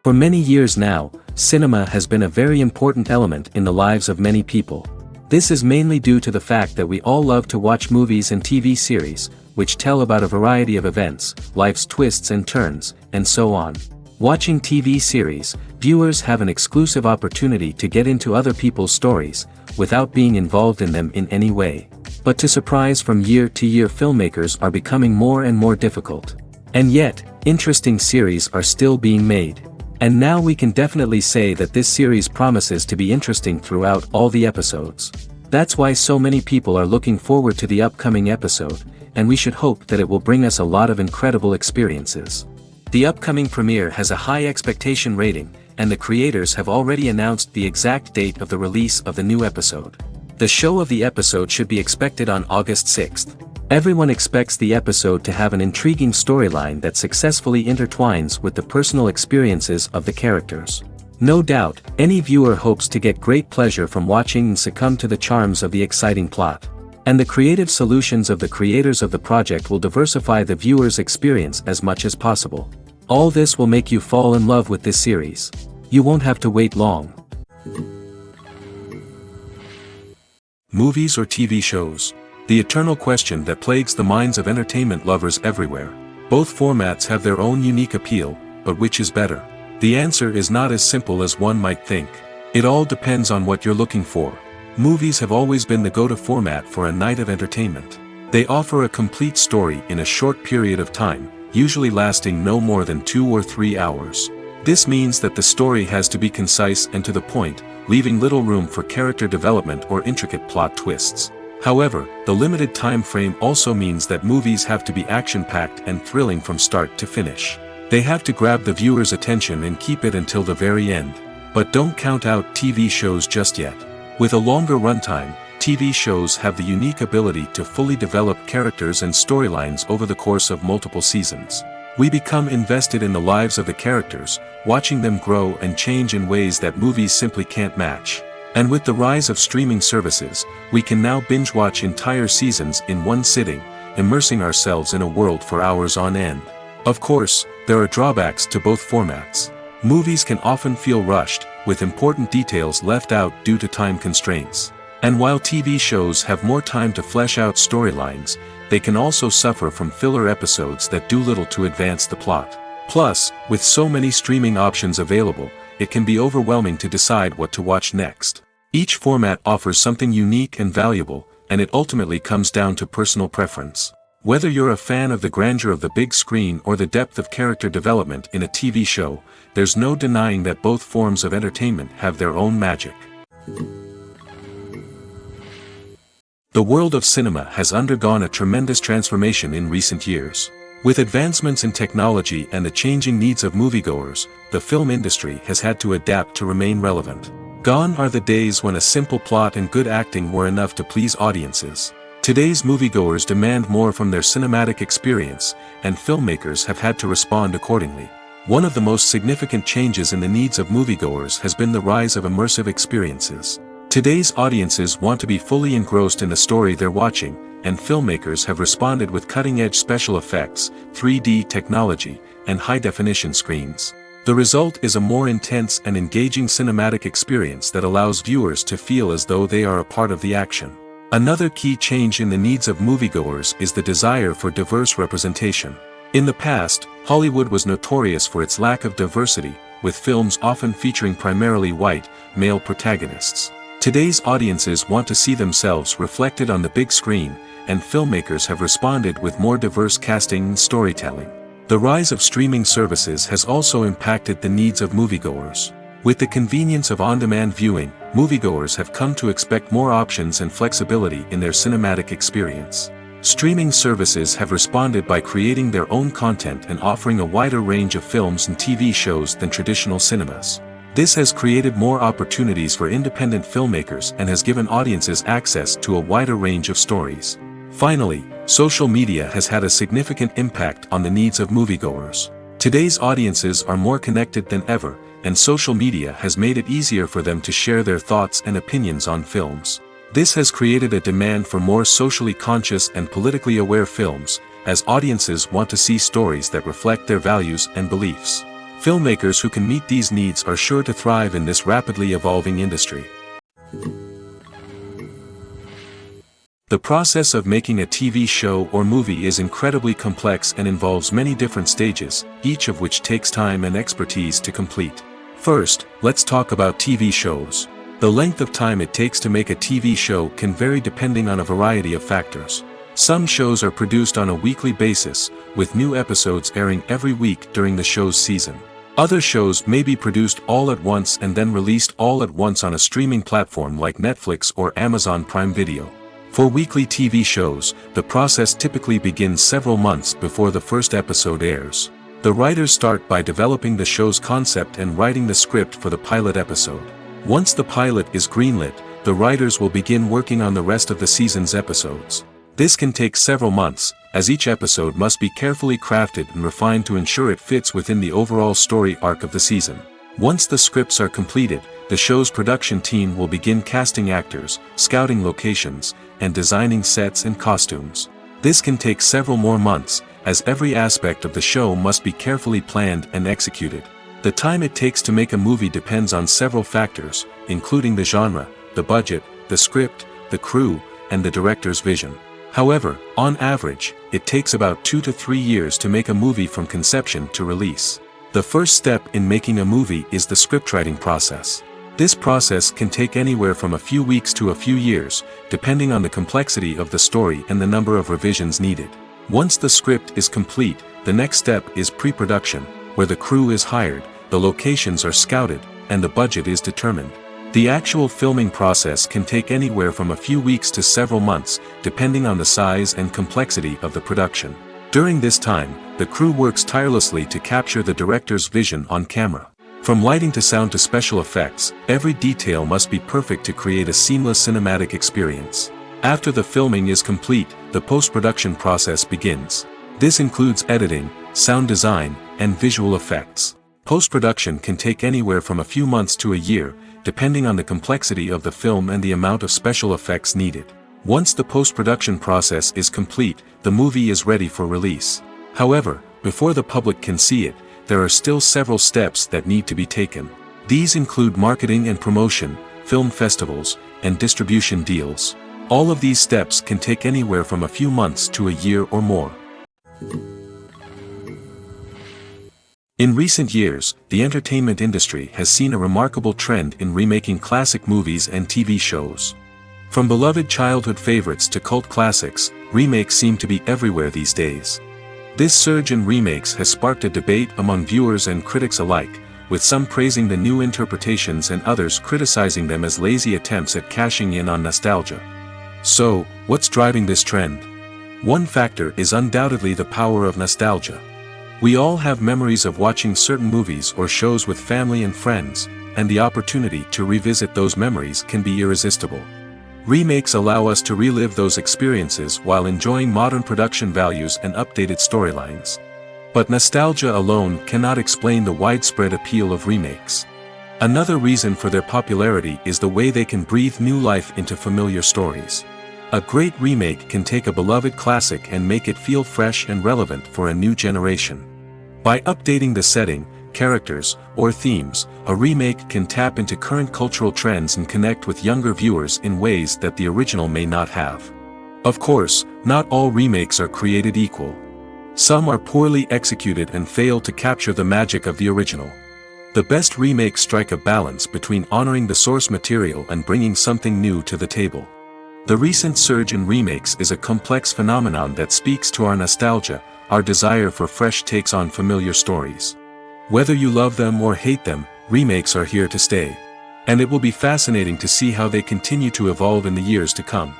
For many years now, cinema has been a very important element in the lives of many people. This is mainly due to the fact that we all love to watch movies and TV series, which tell about a variety of events, life's twists and turns, and so on. Watching TV series, viewers have an exclusive opportunity to get into other people's stories, without being involved in them in any way. But to surprise from year to year, filmmakers are becoming more and more difficult. And yet, interesting series are still being made. And now we can definitely say that this series promises to be interesting throughout all the episodes. That's why so many people are looking forward to the upcoming episode, and we should hope that it will bring us a lot of incredible experiences. The upcoming premiere has a high expectation rating, and the creators have already announced the exact date of the release of the new episode. The show of the episode should be expected on August 6th. Everyone expects the episode to have an intriguing storyline that successfully intertwines with the personal experiences of the characters. No doubt, any viewer hopes to get great pleasure from watching and succumb to the charms of the exciting plot. And the creative solutions of the creators of the project will diversify the viewer's experience as much as possible. All this will make you fall in love with this series. You won't have to wait long. Movies or TV shows? The eternal question that plagues the minds of entertainment lovers everywhere. Both formats have their own unique appeal, but which is better? The answer is not as simple as one might think. It all depends on what you're looking for. Movies have always been the go-to format for a night of entertainment. They offer a complete story in a short period of time, usually lasting no more than 2 or 3 hours. This means that the story has to be concise and to the point, leaving little room for character development or intricate plot twists. However, the limited time frame also means that movies have to be action-packed and thrilling from start to finish. They have to grab the viewer's attention and keep it until the very end. But don't count out TV shows just yet. With a longer runtime, TV shows have the unique ability to fully develop characters and storylines over the course of multiple seasons. We become invested in the lives of the characters, watching them grow and change in ways that movies simply can't match. And with the rise of streaming services, we can now binge-watch entire seasons in one sitting, immersing ourselves in a world for hours on end. Of course, there are drawbacks to both formats. Movies can often feel rushed, with important details left out due to time constraints. And while TV shows have more time to flesh out storylines, they can also suffer from filler episodes that do little to advance the plot. Plus, with so many streaming options available, it can be overwhelming to decide what to watch next. Each format offers something unique and valuable, and it ultimately comes down to personal preference. Whether you're a fan of the grandeur of the big screen or the depth of character development in a TV show, there's no denying that both forms of entertainment have their own magic. The world of cinema has undergone a tremendous transformation in recent years. With advancements in technology and the changing needs of moviegoers, the film industry has had to adapt to remain relevant. Gone are the days when a simple plot and good acting were enough to please audiences. Today's moviegoers demand more from their cinematic experience, and filmmakers have had to respond accordingly. One of the most significant changes in the needs of moviegoers has been the rise of immersive experiences. Today's audiences want to be fully engrossed in the story they're watching, and filmmakers have responded with cutting-edge special effects, 3D technology, and high-definition screens. The result is a more intense and engaging cinematic experience that allows viewers to feel as though they are a part of the action. Another key change in the needs of moviegoers is the desire for diverse representation. In the past, Hollywood was notorious for its lack of diversity, with films often featuring primarily white, male protagonists. Today's audiences want to see themselves reflected on the big screen, and filmmakers have responded with more diverse casting and storytelling. The rise of streaming services has also impacted the needs of moviegoers. With the convenience of on-demand viewing, moviegoers have come to expect more options and flexibility in their cinematic experience. Streaming services have responded by creating their own content and offering a wider range of films and TV shows than traditional cinemas. This has created more opportunities for independent filmmakers and has given audiences access to a wider range of stories. Finally, social media has had a significant impact on the needs of moviegoers. Today's audiences are more connected than ever, and social media has made it easier for them to share their thoughts and opinions on films. This has created a demand for more socially conscious and politically aware films, as audiences want to see stories that reflect their values and beliefs. Filmmakers who can meet these needs are sure to thrive in this rapidly evolving industry. The process of making a TV show or movie is incredibly complex and involves many different stages, each of which takes time and expertise to complete. First, let's talk about TV shows. The length of time it takes to make a TV show can vary depending on a variety of factors. Some shows are produced on a weekly basis, with new episodes airing every week during the show's season. Other shows may be produced all at once and then released all at once on a streaming platform like Netflix or Amazon Prime Video. For weekly TV shows, the process typically begins several months before the first episode airs. The writers start by developing the show's concept and writing the script for the pilot episode. Once the pilot is greenlit, the writers will begin working on the rest of the season's episodes. This can take several months, as each episode must be carefully crafted and refined to ensure it fits within the overall story arc of the season. Once the scripts are completed, the show's production team will begin casting actors, scouting locations, and designing sets and costumes. This can take several more months, as every aspect of the show must be carefully planned and executed. The time it takes to make a movie depends on several factors, including the genre, the budget, the script, the crew, and the director's vision. However, on average, it takes about 2 to 3 years to make a movie from conception to release. The first step in making a movie is the scriptwriting process. This process can take anywhere from a few weeks to a few years, depending on the complexity of the story and the number of revisions needed. Once the script is complete, the next step is pre-production, where the crew is hired, the locations are scouted, and the budget is determined. The actual filming process can take anywhere from a few weeks to several months, depending on the size and complexity of the production. During this time, the crew works tirelessly to capture the director's vision on camera. From lighting to sound to special effects, every detail must be perfect to create a seamless cinematic experience. After the filming is complete, the post-production process begins. This includes editing, sound design, and visual effects. Post-production can take anywhere from a few months to a year, depending on the complexity of the film and the amount of special effects needed. Once the post-production process is complete, the movie is ready for release. However, before the public can see it, there are still several steps that need to be taken. These include marketing and promotion, film festivals, and distribution deals. All of these steps can take anywhere from a few months to a year or more. In recent years, the entertainment industry has seen a remarkable trend in remaking classic movies and TV shows. From beloved childhood favorites to cult classics, remakes seem to be everywhere these days. This surge in remakes has sparked a debate among viewers and critics alike, with some praising the new interpretations and others criticizing them as lazy attempts at cashing in on nostalgia. So, what's driving this trend? One factor is undoubtedly the power of nostalgia. We all have memories of watching certain movies or shows with family and friends, and the opportunity to revisit those memories can be irresistible. Remakes allow us to relive those experiences while enjoying modern production values and updated storylines. But nostalgia alone cannot explain the widespread appeal of remakes. Another reason for their popularity is the way they can breathe new life into familiar stories. A great remake can take a beloved classic and make it feel fresh and relevant for a new generation. By updating the setting, characters, or themes, a remake can tap into current cultural trends and connect with younger viewers in ways that the original may not have. Of course, not all remakes are created equal. Some are poorly executed and fail to capture the magic of the original. The best remakes strike a balance between honoring the source material and bringing something new to the table. The recent surge in remakes is a complex phenomenon that speaks to our nostalgia, our desire for fresh takes on familiar stories. Whether you love them or hate them, remakes are here to stay. And it will be fascinating to see how they continue to evolve in the years to come.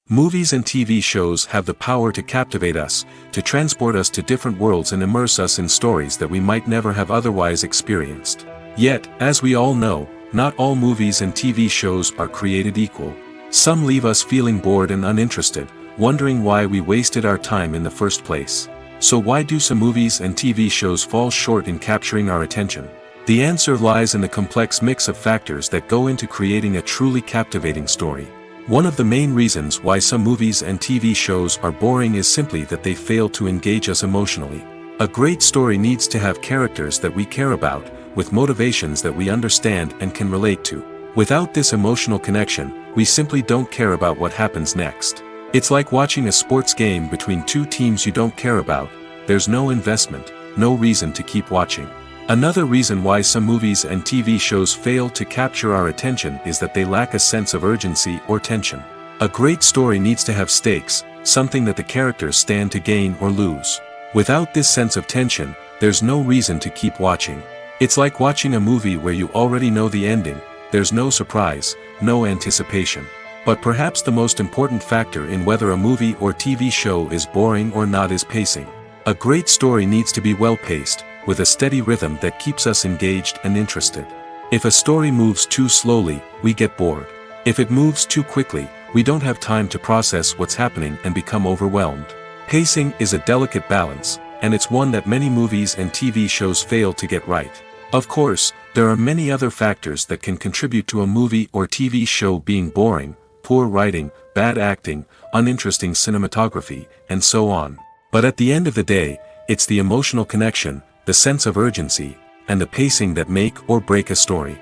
Movies and TV shows have the power to captivate us, to transport us to different worlds and immerse us in stories that we might never have otherwise experienced. Yet, as we all know, not all movies and TV shows are created equal. Some leave us feeling bored and uninterested, wondering why we wasted our time in the first place. So why do some movies and TV shows fall short in capturing our attention? The answer lies in the complex mix of factors that go into creating a truly captivating story. One of the main reasons why some movies and TV shows are boring is simply that they fail to engage us emotionally. A great story needs to have characters that we care about, with motivations that we understand and can relate to. Without this emotional connection, we simply don't care about what happens next. It's like watching a sports game between two teams you don't care about. There's no investment, no reason to keep watching. Another reason why some movies and TV shows fail to capture our attention is that they lack a sense of urgency or tension. A great story needs to have stakes, something that the characters stand to gain or lose. Without this sense of tension, there's no reason to keep watching. It's like watching a movie where you already know the ending. There's no surprise, no anticipation. But perhaps the most important factor in whether a movie or TV show is boring or not is pacing. A great story needs to be well-paced, with a steady rhythm that keeps us engaged and interested. If a story moves too slowly, we get bored. If it moves too quickly, we don't have time to process what's happening and become overwhelmed. Pacing is a delicate balance, and it's one that many movies and TV shows fail to get right. Of course, there are many other factors that can contribute to a movie or TV show being boring: poor writing, bad acting, uninteresting cinematography, and so on. But at the end of the day, it's the emotional connection, the sense of urgency, and the pacing that make or break a story.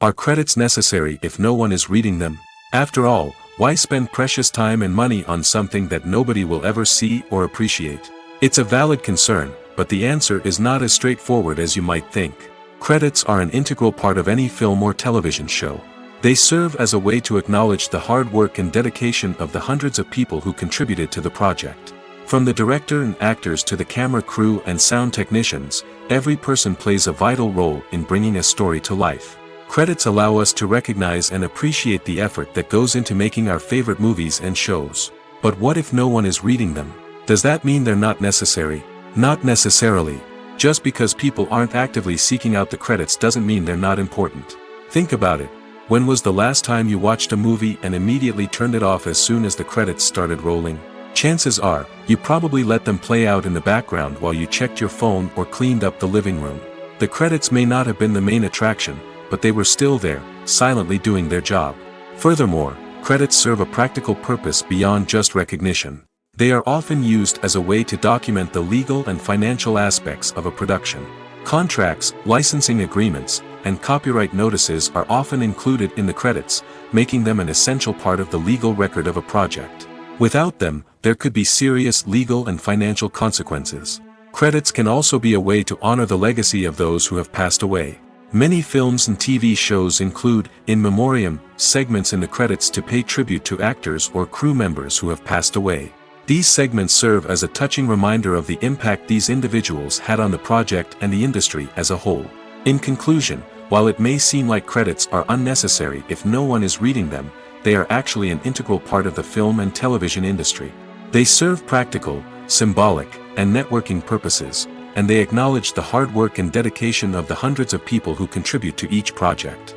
Are credits necessary if no one is reading them? After all, why spend precious time and money on something that nobody will ever see or appreciate? It's a valid concern, but the answer is not as straightforward as you might think. Credits are an integral part of any film or television show. They serve as a way to acknowledge the hard work and dedication of the hundreds of people who contributed to the project. From the director and actors to the camera crew and sound technicians, every person plays a vital role in bringing a story to life. Credits allow us to recognize and appreciate the effort that goes into making our favorite movies and shows. But what if no one is reading them? Does that mean they're not necessary? Not necessarily. Just because people aren't actively seeking out the credits doesn't mean they're not important. Think about it. When was the last time you watched a movie and immediately turned it off as soon as the credits started rolling? Chances are, you probably let them play out in the background while you checked your phone or cleaned up the living room. The credits may not have been the main attraction, but they were still there, silently doing their job. Furthermore, credits serve a practical purpose beyond just recognition. They are often used as a way to document the legal and financial aspects of a production. Contracts, licensing agreements, and copyright notices are often included in the credits, making them an essential part of the legal record of a project. Without them, there could be serious legal and financial consequences. Credits can also be a way to honor the legacy of those who have passed away. Many films and TV shows include, in memoriam, segments in the credits to pay tribute to actors or crew members who have passed away. These segments serve as a touching reminder of the impact these individuals had on the project and the industry as a whole. In conclusion, while it may seem like credits are unnecessary if no one is reading them, they are actually an integral part of the film and television industry. They serve practical, symbolic, and networking purposes, and they acknowledge the hard work and dedication of the hundreds of people who contribute to each project.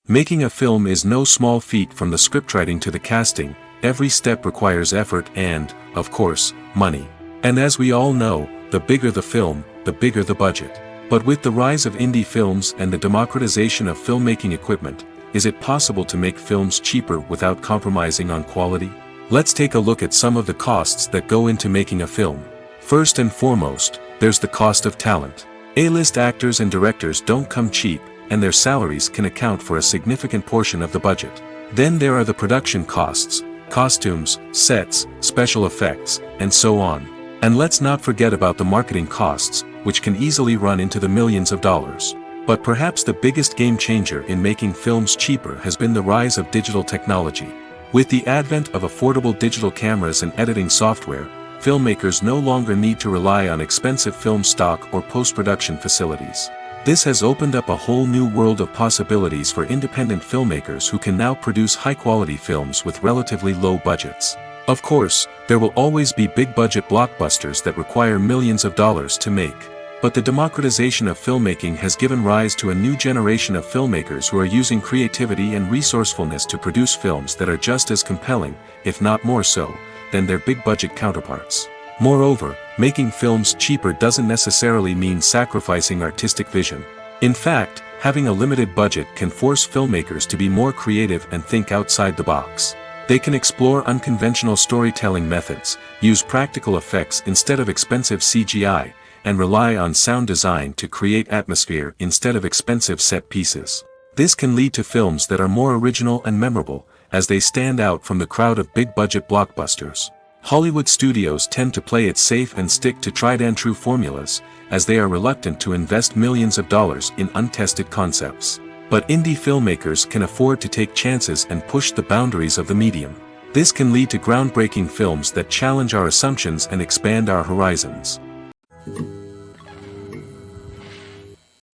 Making a film is no small feat. From the scriptwriting to the casting. Every step requires effort and, of course, money. And as we all know, the bigger the film, the bigger the budget. But with the rise of indie films and the democratization of filmmaking equipment, is it possible to make films cheaper without compromising on quality? Let's take a look at some of the costs that go into making a film. First and foremost, there's the cost of talent. A-list actors and directors don't come cheap, and their salaries can account for a significant portion of the budget. Then there are the production costs, costumes, sets, special effects, and so on. And let's not forget about the marketing costs, which can easily run into the millions of dollars. But perhaps the biggest game changer in making films cheaper has been the rise of digital technology. With the advent of affordable digital cameras and editing software, filmmakers no longer need to rely on expensive film stock or post-production facilities. This has opened up a whole new world of possibilities for independent filmmakers who can now produce high-quality films with relatively low budgets. Of course, there will always be big-budget blockbusters that require millions of dollars to make. But the democratization of filmmaking has given rise to a new generation of filmmakers who are using creativity and resourcefulness to produce films that are just as compelling, if not more so, than their big-budget counterparts. Moreover, making films cheaper doesn't necessarily mean sacrificing artistic vision. In fact, having a limited budget can force filmmakers to be more creative and think outside the box. They can explore unconventional storytelling methods, use practical effects instead of expensive CGI, and rely on sound design to create atmosphere instead of expensive set pieces. This can lead to films that are more original and memorable, as they stand out from the crowd of big-budget blockbusters. Hollywood studios tend to play it safe and stick to tried-and-true formulas, as they are reluctant to invest millions of dollars in untested concepts. But indie filmmakers can afford to take chances and push the boundaries of the medium. This can lead to groundbreaking films that challenge our assumptions and expand our horizons.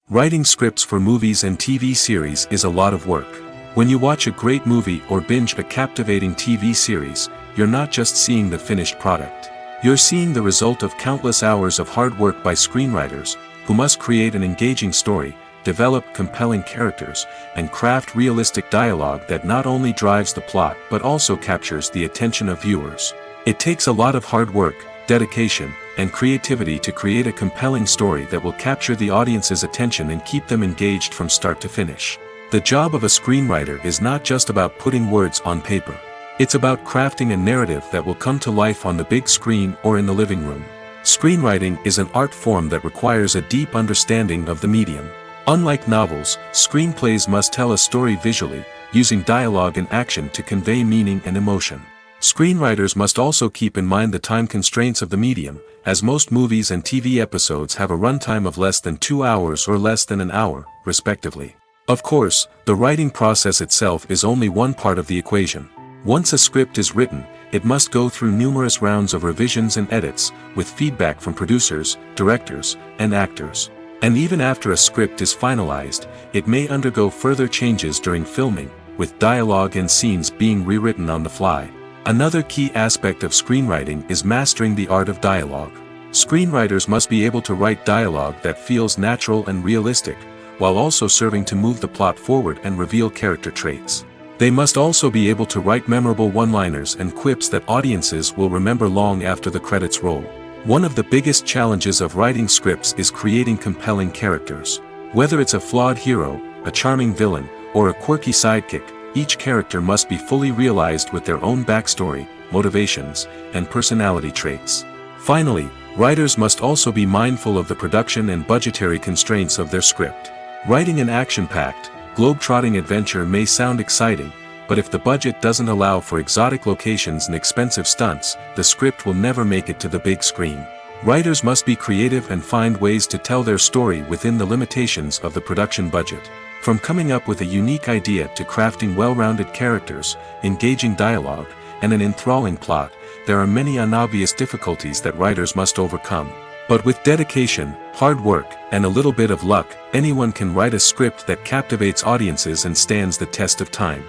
Writing scripts for movies and TV series is a lot of work. When you watch a great movie or binge a captivating TV series, you're not just seeing the finished product. You're seeing the result of countless hours of hard work by screenwriters, who must create an engaging story, develop compelling characters, and craft realistic dialogue that not only drives the plot but also captures the attention of viewers. It takes a lot of hard work, dedication, and creativity to create a compelling story that will capture the audience's attention and keep them engaged from start to finish. The job of a screenwriter is not just about putting words on paper. It's about crafting a narrative that will come to life on the big screen or in the living room. Screenwriting is an art form that requires a deep understanding of the medium. Unlike novels, screenplays must tell a story visually, using dialogue and action to convey meaning and emotion. Screenwriters must also keep in mind the time constraints of the medium, as most movies and TV episodes have a runtime of less than 2 hours or less than an hour, respectively. Of course, the writing process itself is only one part of the equation. Once a script is written, it must go through numerous rounds of revisions and edits, with feedback from producers, directors, and actors. And even after a script is finalized, it may undergo further changes during filming, with dialogue and scenes being rewritten on the fly. Another key aspect of screenwriting is mastering the art of dialogue. Screenwriters must be able to write dialogue that feels natural and realistic, while also serving to move the plot forward and reveal character traits. They must also be able to write memorable one-liners and quips that audiences will remember long after the credits roll. One of the biggest challenges of writing scripts is creating compelling characters. Whether it's a flawed hero, a charming villain, or a quirky sidekick, each character must be fully realized with their own backstory, motivations, and personality traits. Finally, writers must also be mindful of the production and budgetary constraints of their script. Writing an action-packed, globe-trotting adventure may sound exciting, but if the budget doesn't allow for exotic locations and expensive stunts, the script will never make it to the big screen. Writers must be creative and find ways to tell their story within the limitations of the production budget. From coming up with a unique idea to crafting well-rounded characters, engaging dialogue, and an enthralling plot, there are many unobvious difficulties that writers must overcome. But with dedication, hard work, and a little bit of luck, anyone can write a script that captivates audiences and stands the test of time.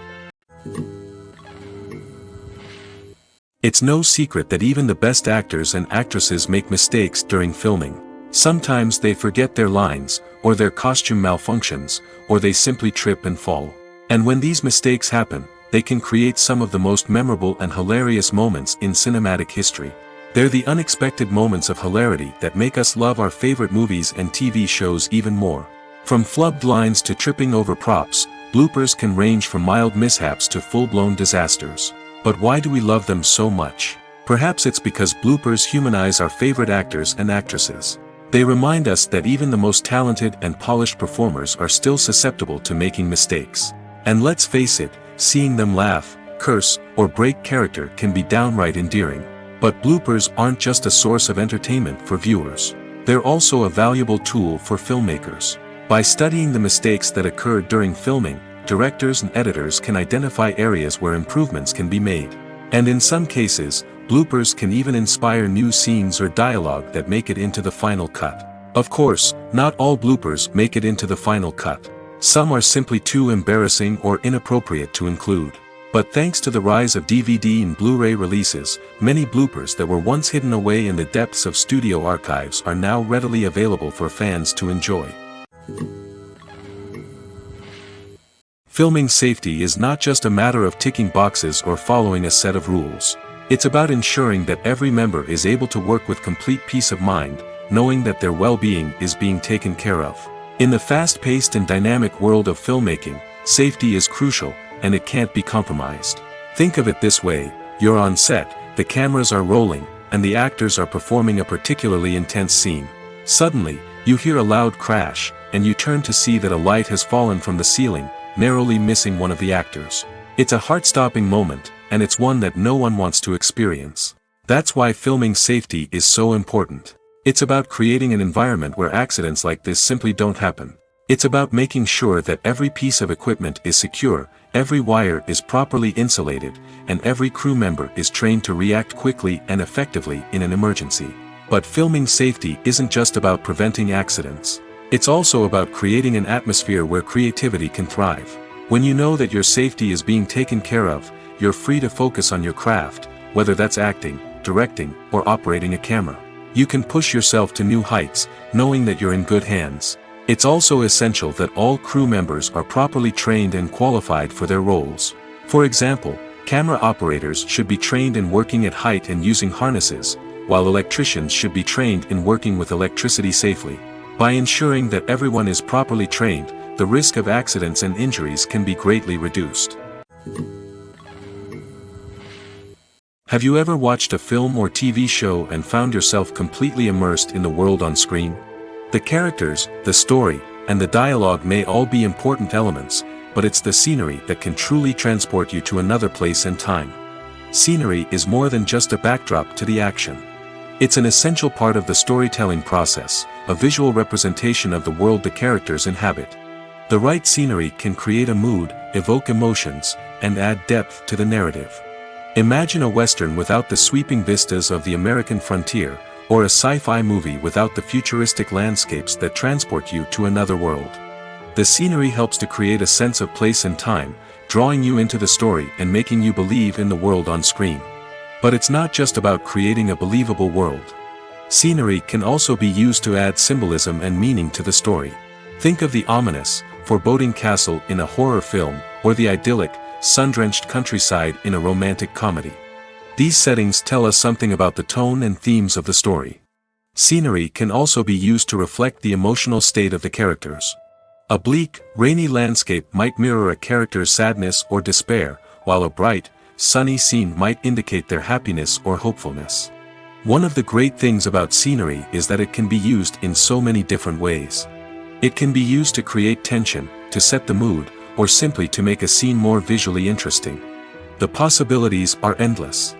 It's no secret that even the best actors and actresses make mistakes during filming. Sometimes they forget their lines, or their costume malfunctions, or they simply trip and fall. And when these mistakes happen, they can create some of the most memorable and hilarious moments in cinematic history. They're the unexpected moments of hilarity that make us love our favorite movies and TV shows even more. From flubbed lines to tripping over props, bloopers can range from mild mishaps to full-blown disasters. But why do we love them so much? Perhaps it's because bloopers humanize our favorite actors and actresses. They remind us that even the most talented and polished performers are still susceptible to making mistakes. And let's face it, seeing them laugh, curse, or break character can be downright endearing. But bloopers aren't just a source of entertainment for viewers. They're also a valuable tool for filmmakers. By studying the mistakes that occurred during filming, directors and editors can identify areas where improvements can be made. And in some cases, bloopers can even inspire new scenes or dialogue that make it into the final cut. Of course, not all bloopers make it into the final cut. Some are simply too embarrassing or inappropriate to include. But thanks to the rise of DVD and Blu-ray releases, many bloopers that were once hidden away in the depths of studio archives are now readily available for fans to enjoy. Filming safety is not just a matter of ticking boxes or following a set of rules. It's about ensuring that every member is able to work with complete peace of mind, knowing that their well-being is being taken care of. In the fast-paced and dynamic world of filmmaking, safety is crucial, and it can't be compromised. Think of it this way: you're on set, the cameras are rolling, and the actors are performing a particularly intense scene. Suddenly, you hear a loud crash, and you turn to see that a light has fallen from the ceiling, narrowly missing one of the actors. It's a heart-stopping moment, and it's one that no one wants to experience. That's why filming safety is so important. It's about creating an environment where accidents like this simply don't happen. It's about making sure that every piece of equipment is secure, every wire is properly insulated, and every crew member is trained to react quickly and effectively in an emergency. But filming safety isn't just about preventing accidents. It's also about creating an atmosphere where creativity can thrive. When you know that your safety is being taken care of, you're free to focus on your craft, whether that's acting, directing, or operating a camera. You can push yourself to new heights, knowing that you're in good hands. It's also essential that all crew members are properly trained and qualified for their roles. For example, camera operators should be trained in working at height and using harnesses, while electricians should be trained in working with electricity safely. By ensuring that everyone is properly trained, the risk of accidents and injuries can be greatly reduced. Have you ever watched a film or TV show and found yourself completely immersed in the world on screen? The characters, the story, and the dialogue may all be important elements, but it's the scenery that can truly transport you to another place and time. Scenery is more than just a backdrop to the action. It's an essential part of the storytelling process, a visual representation of the world the characters inhabit. The right scenery can create a mood, evoke emotions, and add depth to the narrative. Imagine a Western without the sweeping vistas of the American frontier, or a sci-fi movie without the futuristic landscapes that transport you to another world. The scenery helps to create a sense of place and time, drawing you into the story and making you believe in the world on screen. But it's not just about creating a believable world. Scenery can also be used to add symbolism and meaning to the story. Think of the ominous, foreboding castle in a horror film, or the idyllic, sun-drenched countryside in a romantic comedy. These settings tell us something about the tone and themes of the story. Scenery can also be used to reflect the emotional state of the characters. A bleak, rainy landscape might mirror a character's sadness or despair, while a bright, sunny scene might indicate their happiness or hopefulness. One of the great things about scenery is that it can be used in so many different ways. It can be used to create tension, to set the mood, or simply to make a scene more visually interesting. The possibilities are endless.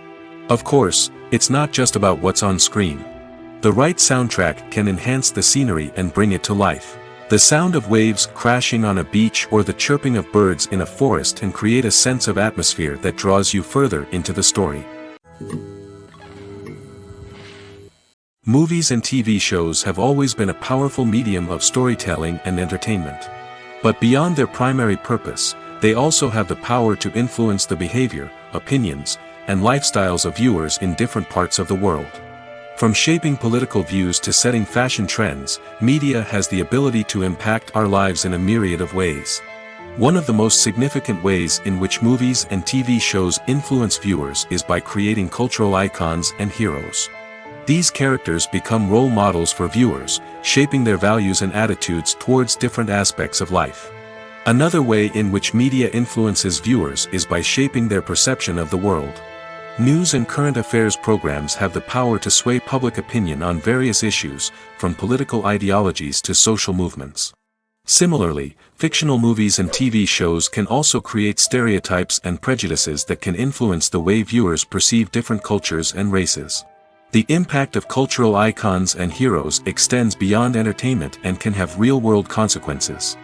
Of course, it's not just about what's on screen. The right soundtrack can enhance the scenery and bring it to life. The sound of waves crashing on a beach or the chirping of birds in a forest can create a sense of atmosphere that draws you further into the story. Movies and TV shows have always been a powerful medium of storytelling and entertainment. But beyond their primary purpose, they also have the power to influence the behavior, opinions, and lifestyles of viewers in different parts of the world. From shaping political views to setting fashion trends, media has the ability to impact our lives in a myriad of ways. One of the most significant ways in which movies and TV shows influence viewers is by creating cultural icons and heroes. These characters become role models for viewers, shaping their values and attitudes towards different aspects of life. Another way in which media influences viewers is by shaping their perception of the world. News and current affairs programs have the power to sway public opinion on various issues, from political ideologies to social movements. Similarly, fictional movies and TV shows can also create stereotypes and prejudices that can influence the way viewers perceive different cultures and races. The impact of cultural icons and heroes extends beyond entertainment and can have real-world consequences.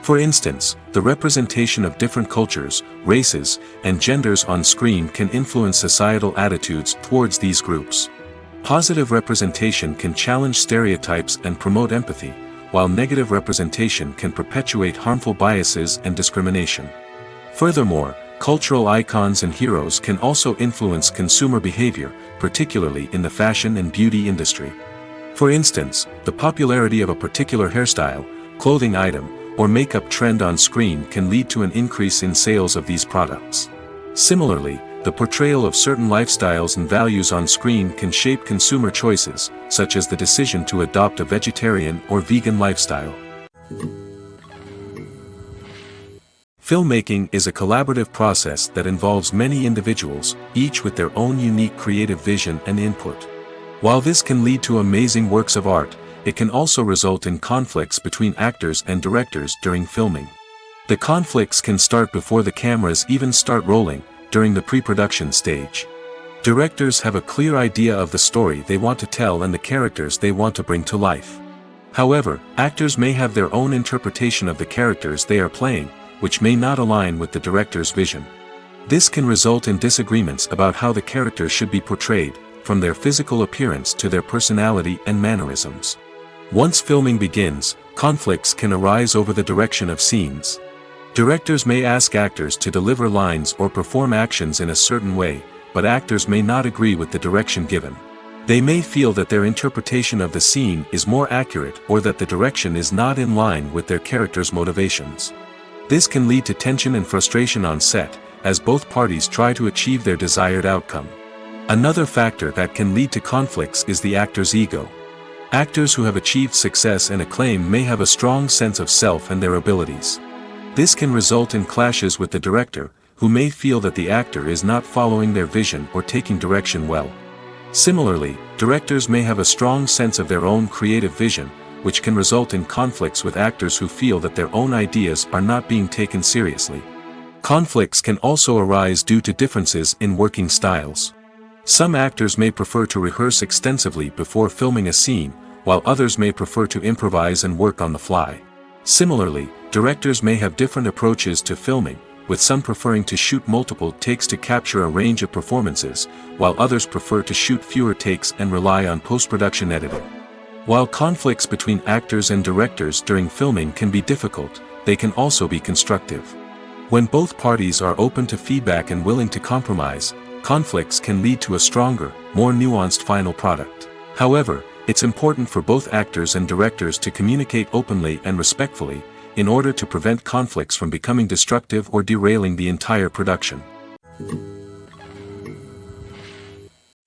For instance, the representation of different cultures, races, and genders on screen can influence societal attitudes towards these groups. Positive representation can challenge stereotypes and promote empathy, while negative representation can perpetuate harmful biases and discrimination. Furthermore, cultural icons and heroes can also influence consumer behavior, particularly in the fashion and beauty industry. For instance, the popularity of a particular hairstyle, clothing item, or makeup trend on screen can lead to an increase in sales of these products. Similarly, the portrayal of certain lifestyles and values on screen can shape consumer choices, such as the decision to adopt a vegetarian or vegan lifestyle. Filmmaking is a collaborative process that involves many individuals, each with their own unique creative vision and input. While this can lead to amazing works of art, it can also result in conflicts between actors and directors during filming. The conflicts can start before the cameras even start rolling, during the pre-production stage. Directors have a clear idea of the story they want to tell and the characters they want to bring to life. However, actors may have their own interpretation of the characters they are playing, which may not align with the director's vision. This can result in disagreements about how the character should be portrayed, from their physical appearance to their personality and mannerisms. Once filming begins, conflicts can arise over the direction of scenes. Directors may ask actors to deliver lines or perform actions in a certain way, but actors may not agree with the direction given. They may feel that their interpretation of the scene is more accurate or that the direction is not in line with their character's motivations. This can lead to tension and frustration on set, as both parties try to achieve their desired outcome. Another factor that can lead to conflicts is the actor's ego. Actors who have achieved success and acclaim may have a strong sense of self and their abilities. This can result in clashes with the director, who may feel that the actor is not following their vision or taking direction well. Similarly, directors may have a strong sense of their own creative vision, which can result in conflicts with actors who feel that their own ideas are not being taken seriously. Conflicts can also arise due to differences in working styles. Some actors may prefer to rehearse extensively before filming a scene, while others may prefer to improvise and work on the fly. Similarly, directors may have different approaches to filming, with some preferring to shoot multiple takes to capture a range of performances, while others prefer to shoot fewer takes and rely on post-production editing. While conflicts between actors and directors during filming can be difficult, they can also be constructive. When both parties are open to feedback and willing to compromise, conflicts can lead to a stronger, more nuanced final product. However, it's important for both actors and directors to communicate openly and respectfully, in order to prevent conflicts from becoming destructive or derailing the entire production.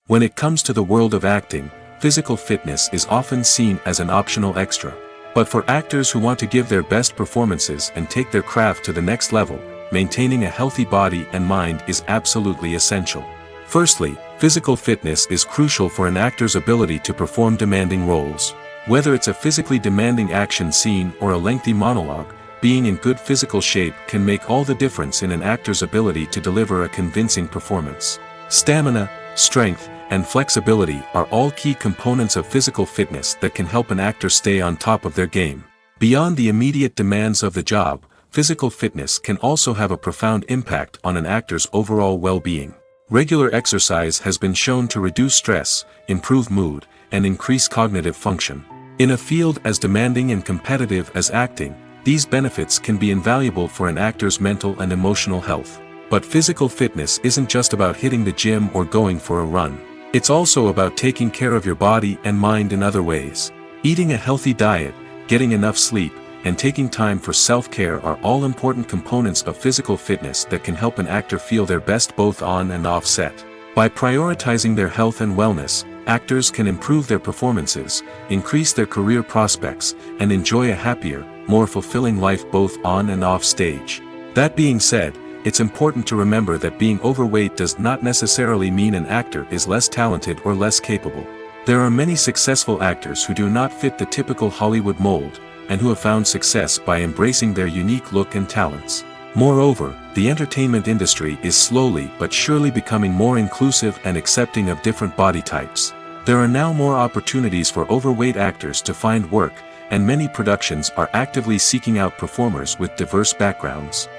When it comes to the world of acting, physical fitness is often seen as an optional extra. But for actors who want to give their best performances and take their craft to the next level, maintaining a healthy body and mind is absolutely essential. Firstly, physical fitness is crucial for an actor's ability to perform demanding roles. Whether it's a physically demanding action scene or a lengthy monologue, being in good physical shape can make all the difference in an actor's ability to deliver a convincing performance. Stamina, strength, and flexibility are all key components of physical fitness that can help an actor stay on top of their game. Beyond the immediate demands of the job, physical fitness can also have a profound impact on an actor's overall well-being. Regular exercise has been shown to reduce stress, improve mood, and increase cognitive function. In a field as demanding and competitive as acting, these benefits can be invaluable for an actor's mental and emotional health. But physical fitness isn't just about hitting the gym or going for a run. It's also about taking care of your body and mind in other ways. Eating a healthy diet, getting enough sleep, and taking time for self-care are all important components of physical fitness that can help an actor feel their best both on and off set. By prioritizing their health and wellness, actors can improve their performances, increase their career prospects, and enjoy a happier, more fulfilling life both on and off stage. That being said, it's important to remember that being overweight does not necessarily mean an actor is less talented or less capable. There are many successful actors who do not fit the typical Hollywood mold, and who have found success by embracing their unique look and talents. Moreover, the entertainment industry is slowly but surely becoming more inclusive and accepting of different body types. There are now more opportunities for overweight actors to find work, and many productions are actively seeking out performers with diverse backgrounds.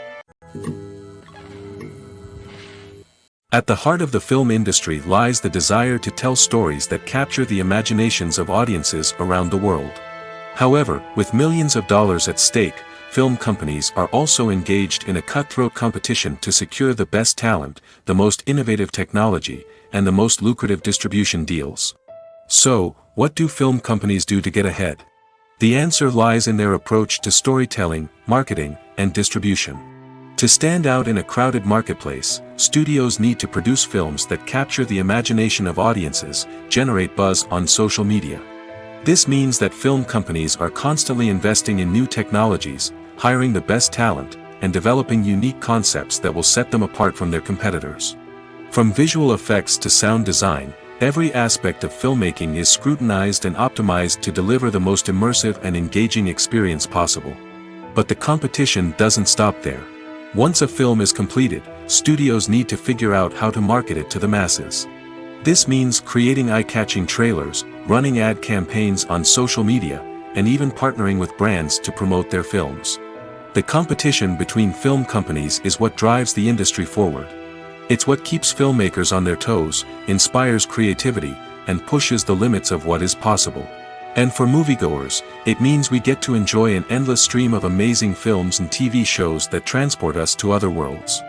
At the heart of the film industry lies the desire to tell stories that capture the imaginations of audiences around the world. However, with millions of dollars at stake, film companies are also engaged in a cutthroat competition to secure the best talent, the most innovative technology, and the most lucrative distribution deals. So, what do film companies do to get ahead? The answer lies in their approach to storytelling, marketing, and distribution. To stand out in a crowded marketplace, studios need to produce films that capture the imagination of audiences, generate buzz on social media. This means that film companies are constantly investing in new technologies, hiring the best talent, and developing unique concepts that will set them apart from their competitors. From visual effects to sound design, every aspect of filmmaking is scrutinized and optimized to deliver the most immersive and engaging experience possible. But the competition doesn't stop there. Once a film is completed, studios need to figure out how to market it to the masses. This means creating eye-catching trailers, running ad campaigns on social media, and even partnering with brands to promote their films. The competition between film companies is what drives the industry forward. It's what keeps filmmakers on their toes, inspires creativity, and pushes the limits of what is possible. And for moviegoers, it means we get to enjoy an endless stream of amazing films and TV shows that transport us to other worlds.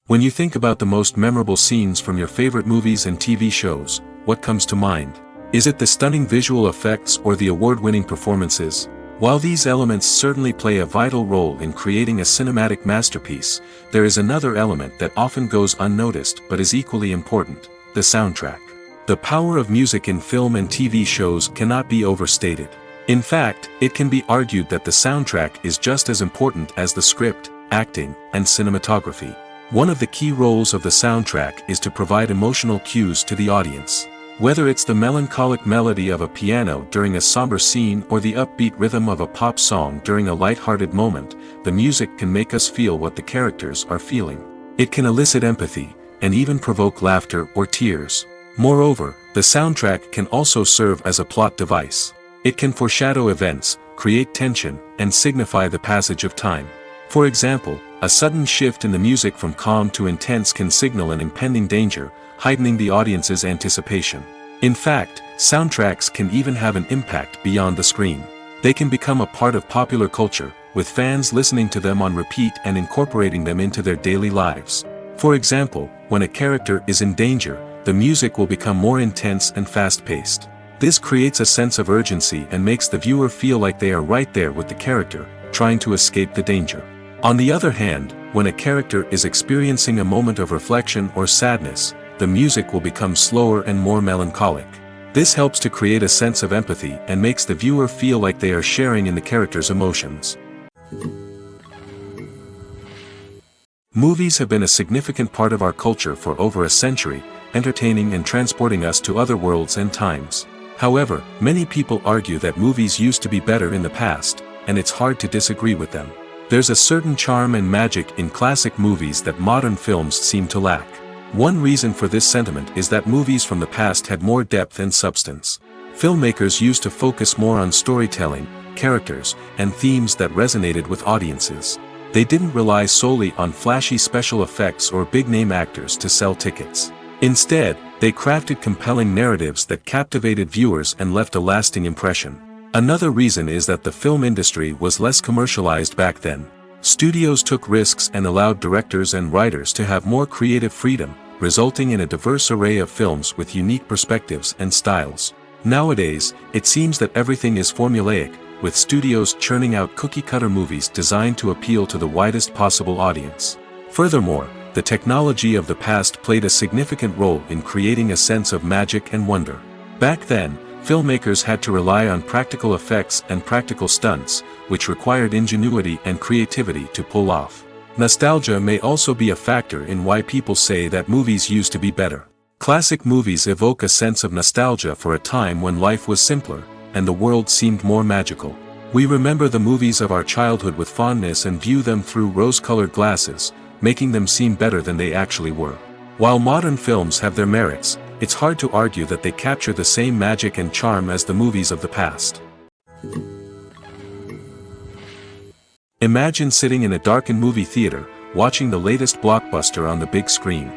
When you think about the most memorable scenes from your favorite movies and TV shows, what comes to mind? Is it the stunning visual effects or the award-winning performances? While these elements certainly play a vital role in creating a cinematic masterpiece, there is another element that often goes unnoticed but is equally important: the soundtrack. The power of music in film and TV shows cannot be overstated. In fact, it can be argued that the soundtrack is just as important as the script, acting, and cinematography. One of the key roles of the soundtrack is to provide emotional cues to the audience. Whether it's the melancholic melody of a piano during a somber scene or the upbeat rhythm of a pop song during a light-hearted moment, the music can make us feel what the characters are feeling. It can elicit empathy, and even provoke laughter or tears. Moreover, the soundtrack can also serve as a plot device. It can foreshadow events, create tension, and signify the passage of time. For example, a sudden shift in the music from calm to intense can signal an impending danger, heightening the audience's anticipation. In fact, soundtracks can even have an impact beyond the screen. They can become a part of popular culture, with fans listening to them on repeat and incorporating them into their daily lives. For example, when a character is in danger, the music will become more intense and fast-paced. This creates a sense of urgency and makes the viewer feel like they are right there with the character, trying to escape the danger. On the other hand, when a character is experiencing a moment of reflection or sadness, the music will become slower and more melancholic. This helps to create a sense of empathy and makes the viewer feel like they are sharing in the character's emotions. Movies have been a significant part of our culture for over a century, entertaining and transporting us to other worlds and times. However, many people argue that movies used to be better in the past, and it's hard to disagree with them. There's a certain charm and magic in classic movies that modern films seem to lack. One reason for this sentiment is that movies from the past had more depth and substance. Filmmakers used to focus more on storytelling, characters, and themes that resonated with audiences. They didn't rely solely on flashy special effects or big-name actors to sell tickets. Instead, they crafted compelling narratives that captivated viewers and left a lasting impression. Another reason is that the film industry was less commercialized back then. Studios took risks and allowed directors and writers to have more creative freedom, resulting in a diverse array of films with unique perspectives and styles. Nowadays, it seems that everything is formulaic, with studios churning out cookie-cutter movies designed to appeal to the widest possible audience. Furthermore, the technology of the past played a significant role in creating a sense of magic and wonder. Back then, filmmakers had to rely on practical effects and practical stunts, which required ingenuity and creativity to pull off. Nostalgia may also be a factor in why people say that movies used to be better. Classic movies evoke a sense of nostalgia for a time when life was simpler, and the world seemed more magical. We remember the movies of our childhood with fondness and view them through rose-colored glasses, making them seem better than they actually were. While modern films have their merits, it's hard to argue that they capture the same magic and charm as the movies of the past. Imagine sitting in a darkened movie theater, watching the latest blockbuster on the big screen.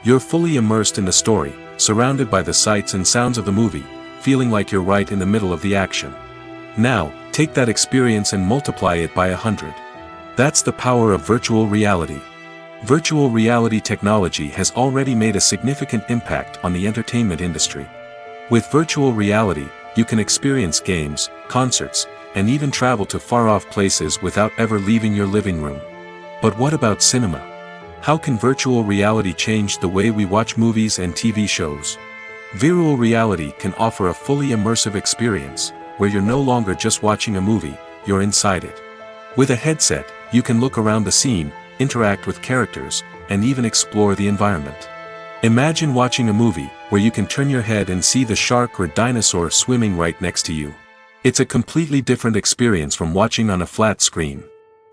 You're fully immersed in the story, surrounded by the sights and sounds of the movie, feeling like you're right in the middle of the action. Now, take that experience and multiply it by 100. That's the power of virtual reality. Virtual reality technology has already made a significant impact on the entertainment industry. With virtual reality, you can experience games, concerts, and even travel to far-off places without ever leaving your living room. But what about cinema? How can virtual reality change the way we watch movies and TV shows? Virtual reality can offer a fully immersive experience, where you're no longer just watching a movie, you're inside it. With a headset, you can look around the scene, interact with characters, and even explore the environment. Imagine watching a movie, where you can turn your head and see the shark or dinosaur swimming right next to you. It's a completely different experience from watching on a flat screen.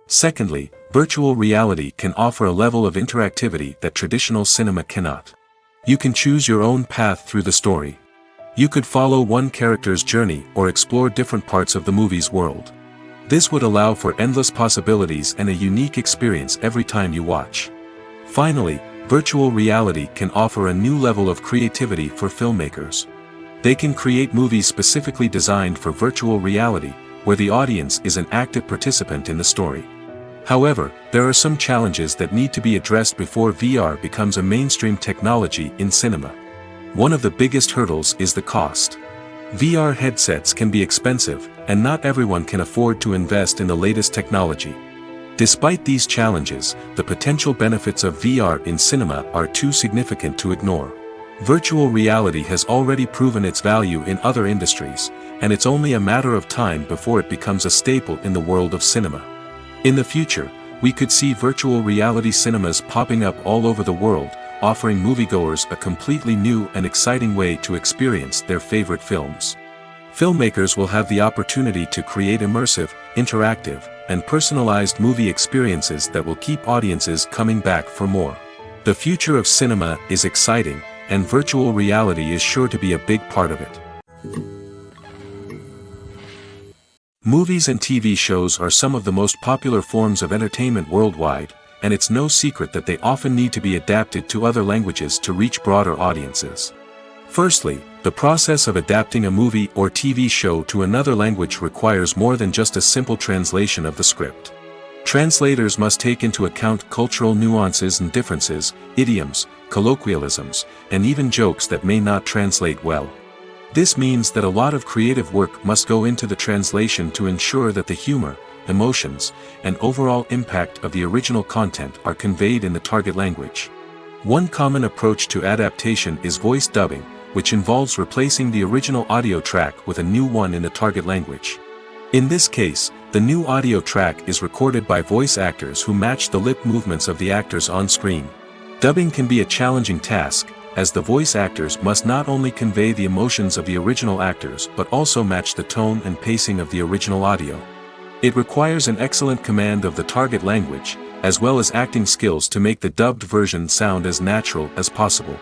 Secondly, virtual reality can offer a level of interactivity that traditional cinema cannot. You can choose your own path through the story. You could follow one character's journey or explore different parts of the movie's world. This would allow for endless possibilities and a unique experience every time you watch. Finally, virtual reality can offer a new level of creativity for filmmakers. They can create movies specifically designed for virtual reality, where the audience is an active participant in the story. However, there are some challenges that need to be addressed before VR becomes a mainstream technology in cinema. One of the biggest hurdles is the cost. VR headsets can be expensive, and not everyone can afford to invest in the latest technology. Despite these challenges, the potential benefits of VR in cinema are too significant to ignore. Virtual reality has already proven its value in other industries, and it's only a matter of time before it becomes a staple in the world of cinema. In the future, we could see virtual reality cinemas popping up all over the world, offering moviegoers a completely new and exciting way to experience their favorite films. Filmmakers will have the opportunity to create immersive, interactive, and personalized movie experiences that will keep audiences coming back for more. The future of cinema is exciting, and virtual reality is sure to be a big part of it. Movies and TV shows are some of the most popular forms of entertainment worldwide, and it's no secret that they often need to be adapted to other languages to reach broader audiences. Firstly, the process of adapting a movie or TV show to another language requires more than just a simple translation of the script. Translators must take into account cultural nuances and differences, idioms, colloquialisms, and even jokes that may not translate well. This means that a lot of creative work must go into the translation to ensure that the humor, emotions, and overall impact of the original content are conveyed in the target language. One common approach to adaptation is voice dubbing, which involves replacing the original audio track with a new one in the target language. In this case, the new audio track is recorded by voice actors who match the lip movements of the actors on screen. Dubbing can be a challenging task, as the voice actors must not only convey the emotions of the original actors but also match the tone and pacing of the original audio. It requires an excellent command of the target language, as well as acting skills to make the dubbed version sound as natural as possible.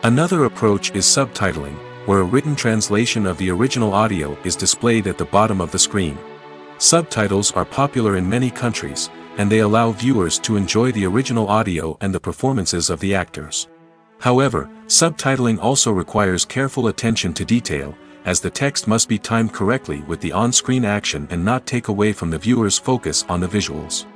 Another approach is subtitling, where a written translation of the original audio is displayed at the bottom of the screen. Subtitles are popular in many countries, and they allow viewers to enjoy the original audio and the performances of the actors. However, subtitling also requires careful attention to detail, as the text must be timed correctly with the on-screen action and not take away from the viewer's focus on the visuals.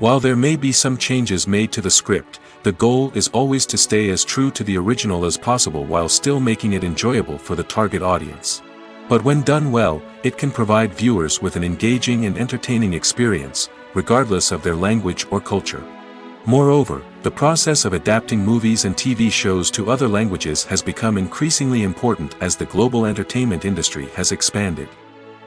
While there may be some changes made to the script, the goal is always to stay as true to the original as possible while still making it enjoyable for the target audience. But when done well, it can provide viewers with an engaging and entertaining experience, regardless of their language or culture. Moreover, the process of adapting movies and TV shows to other languages has become increasingly important as the global entertainment industry has expanded.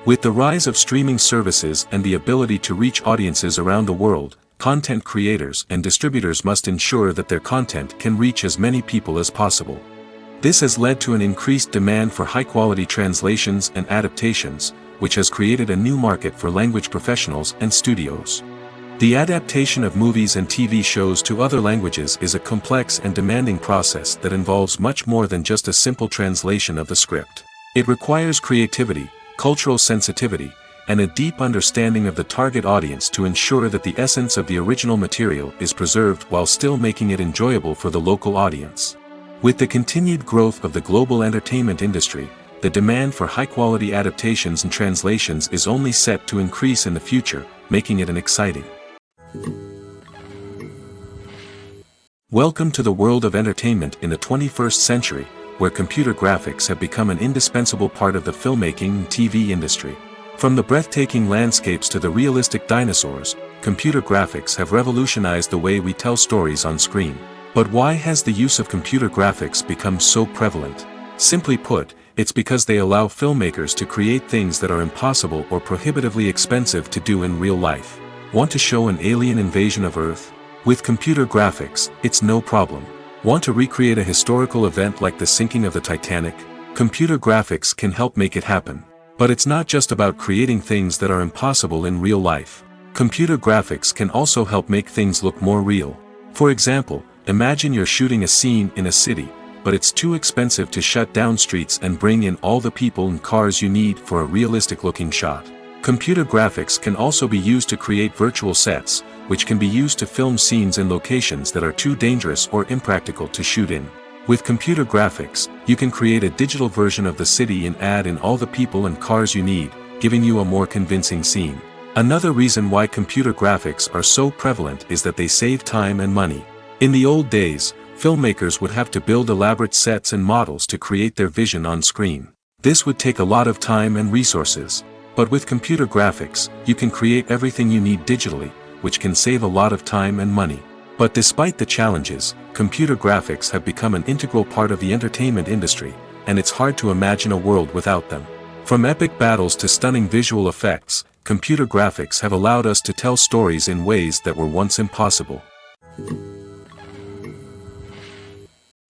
With the rise of streaming services and the ability to reach audiences around the world, content creators and distributors must ensure that their content can reach as many people as possible. This has led to an increased demand for high-quality translations and adaptations, which has created a new market for language professionals and studios. The adaptation of movies and TV shows to other languages is a complex and demanding process that involves much more than just a simple translation of the script. It requires creativity, cultural sensitivity, and a deep understanding of the target audience to ensure that the essence of the original material is preserved while still making it enjoyable for the local audience. With the continued growth of the global entertainment industry, the demand for high-quality adaptations and translations is only set to increase in the future, making it exciting. Welcome to the world of entertainment in the 21st century, where computer graphics have become an indispensable part of the filmmaking and TV industry. From the breathtaking landscapes to the realistic dinosaurs, computer graphics have revolutionized the way we tell stories on screen. But why has the use of computer graphics become so prevalent? Simply put, it's because they allow filmmakers to create things that are impossible or prohibitively expensive to do in real life. Want to show an alien invasion of Earth? With computer graphics, it's no problem. Want to recreate a historical event like the sinking of the Titanic? Computer graphics can help make it happen. But it's not just about creating things that are impossible in real life. Computer graphics can also help make things look more real. For example, imagine you're shooting a scene in a city, but it's too expensive to shut down streets and bring in all the people and cars you need for a realistic-looking shot. Computer graphics can also be used to create virtual sets, which can be used to film scenes in locations that are too dangerous or impractical to shoot in. With computer graphics, you can create a digital version of the city and add in all the people and cars you need, giving you a more convincing scene. Another reason why computer graphics are so prevalent is that they save time and money. In the old days, filmmakers would have to build elaborate sets and models to create their vision on screen. This would take a lot of time and resources. But with computer graphics, you can create everything you need digitally, which can save a lot of time and money. But despite the challenges, computer graphics have become an integral part of the entertainment industry, and it's hard to imagine a world without them. From epic battles to stunning visual effects, computer graphics have allowed us to tell stories in ways that were once impossible.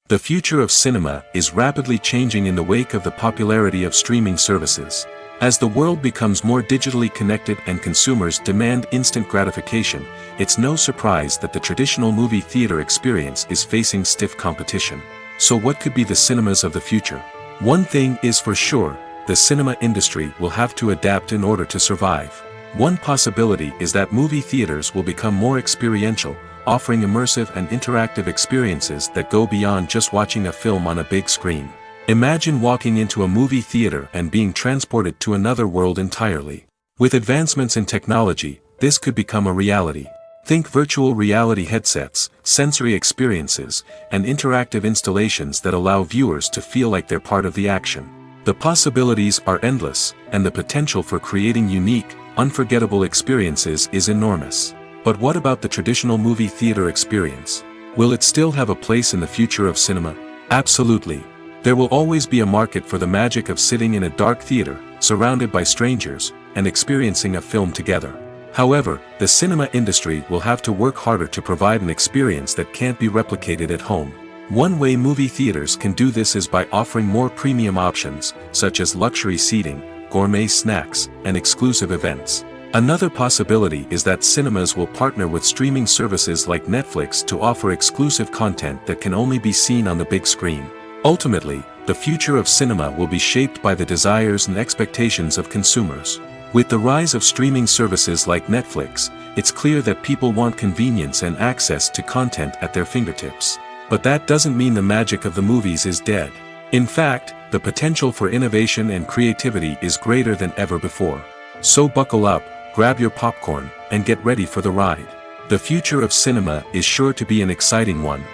The future of cinema is rapidly changing in the wake of the popularity of streaming services. As the world becomes more digitally connected and consumers demand instant gratification, it's no surprise that the traditional movie theater experience is facing stiff competition. So what could be the cinemas of the future? One thing is for sure, the cinema industry will have to adapt in order to survive. One possibility is that movie theaters will become more experiential, offering immersive and interactive experiences that go beyond just watching a film on a big screen. Imagine walking into a movie theater and being transported to another world entirely. With advancements in technology, this could become a reality. Think virtual reality headsets, sensory experiences, and interactive installations that allow viewers to feel like they're part of the action. The possibilities are endless, and the potential for creating unique, unforgettable experiences is enormous. But what about the traditional movie theater experience? Will it still have a place in the future of cinema? Absolutely. There will always be a market for the magic of sitting in a dark theater, surrounded by strangers, and experiencing a film together. However, the cinema industry will have to work harder to provide an experience that can't be replicated at home. One way movie theaters can do this is by offering more premium options, such as luxury seating, gourmet snacks, and exclusive events. Another possibility is that cinemas will partner with streaming services like Netflix to offer exclusive content that can only be seen on the big screen. Ultimately, the future of cinema will be shaped by the desires and expectations of consumers. With the rise of streaming services like Netflix, it's clear that people want convenience and access to content at their fingertips. But that doesn't mean the magic of the movies is dead. In fact, the potential for innovation and creativity is greater than ever before. So buckle up, grab your popcorn, and get ready for the ride. The future of cinema is sure to be an exciting one.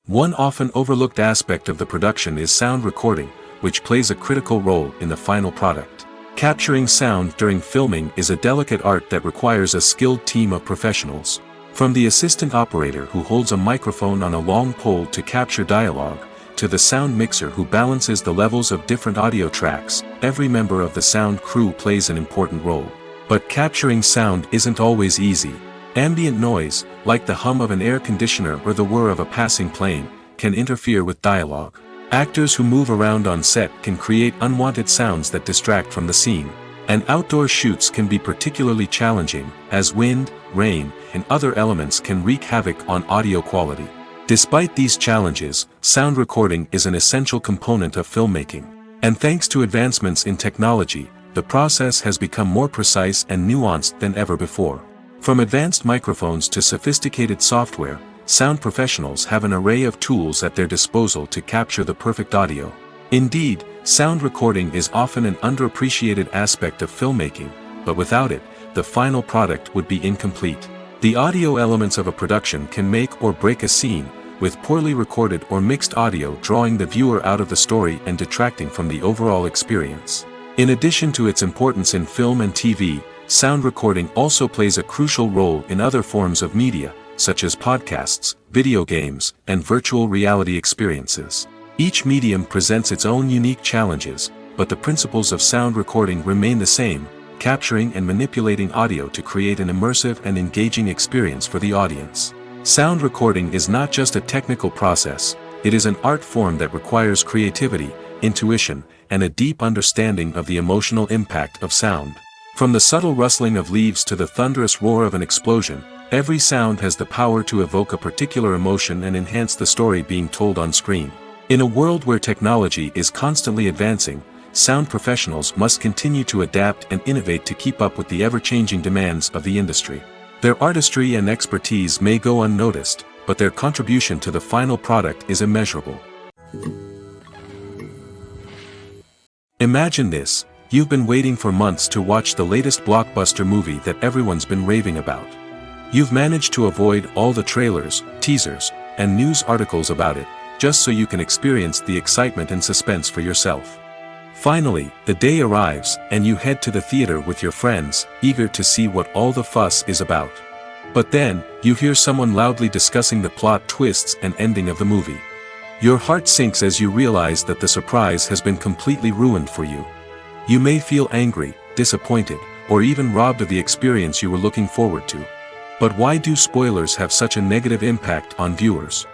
One often overlooked aspect of the production is sound recording, which plays a critical role in the final product. Capturing sound during filming is a delicate art that requires a skilled team of professionals. From the assistant operator who holds a microphone on a long pole to capture dialogue, to the sound mixer who balances the levels of different audio tracks, every member of the sound crew plays an important role. But capturing sound isn't always easy. Ambient noise, like the hum of an air conditioner or the whir of a passing plane, can interfere with dialogue. Actors who move around on set can create unwanted sounds that distract from the scene. And outdoor shoots can be particularly challenging, as wind, rain, and other elements can wreak havoc on audio quality. Despite these challenges, sound recording is an essential component of filmmaking. And thanks to advancements in technology, the process has become more precise and nuanced than ever before. From advanced microphones to sophisticated software, sound professionals have an array of tools at their disposal to capture the perfect audio. Indeed, sound recording is often an underappreciated aspect of filmmaking, but without it, the final product would be incomplete. The audio elements of a production can make or break a scene, with poorly recorded or mixed audio drawing the viewer out of the story and detracting from the overall experience. In addition to its importance in film and TV, sound recording also plays a crucial role in other forms of media, such as podcasts, video games, and virtual reality experiences. Each medium presents its own unique challenges, but the principles of sound recording remain the same, capturing and manipulating audio to create an immersive and engaging experience for the audience. Sound recording is not just a technical process, it is an art form that requires creativity, intuition, and a deep understanding of the emotional impact of sound. From the subtle rustling of leaves to the thunderous roar of an explosion, every sound has the power to evoke a particular emotion and enhance the story being told on screen. In a world where technology is constantly advancing, sound professionals must continue to adapt and innovate to keep up with the ever-changing demands of the industry. Their artistry and expertise may go unnoticed, but their contribution to the final product is immeasurable. Imagine this: you've been waiting for months to watch the latest blockbuster movie that everyone's been raving about. You've managed to avoid all the trailers, teasers, and news articles about it, just so you can experience the excitement and suspense for yourself. Finally, the day arrives, and you head to the theater with your friends, eager to see what all the fuss is about. But then, you hear someone loudly discussing the plot twists and ending of the movie. Your heart sinks as you realize that the surprise has been completely ruined for you. You may feel angry, disappointed, or even robbed of the experience you were looking forward to. But why do spoilers have such a negative impact on viewers?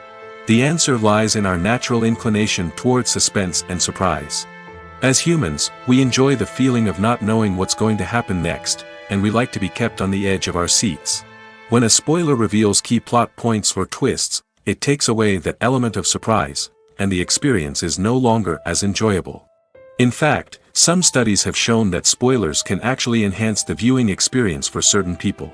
The answer lies in our natural inclination towards suspense and surprise. As humans, we enjoy the feeling of not knowing what's going to happen next, and we like to be kept on the edge of our seats. When a spoiler reveals key plot points or twists, it takes away that element of surprise, and the experience is no longer as enjoyable. In fact, some studies have shown that spoilers can actually enhance the viewing experience for certain people.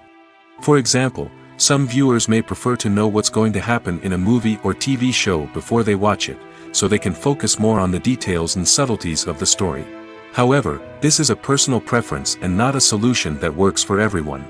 For example, some viewers may prefer to know what's going to happen in a movie or TV show before they watch it, so they can focus more on the details and subtleties of the story. However, this is a personal preference and not a solution that works for everyone.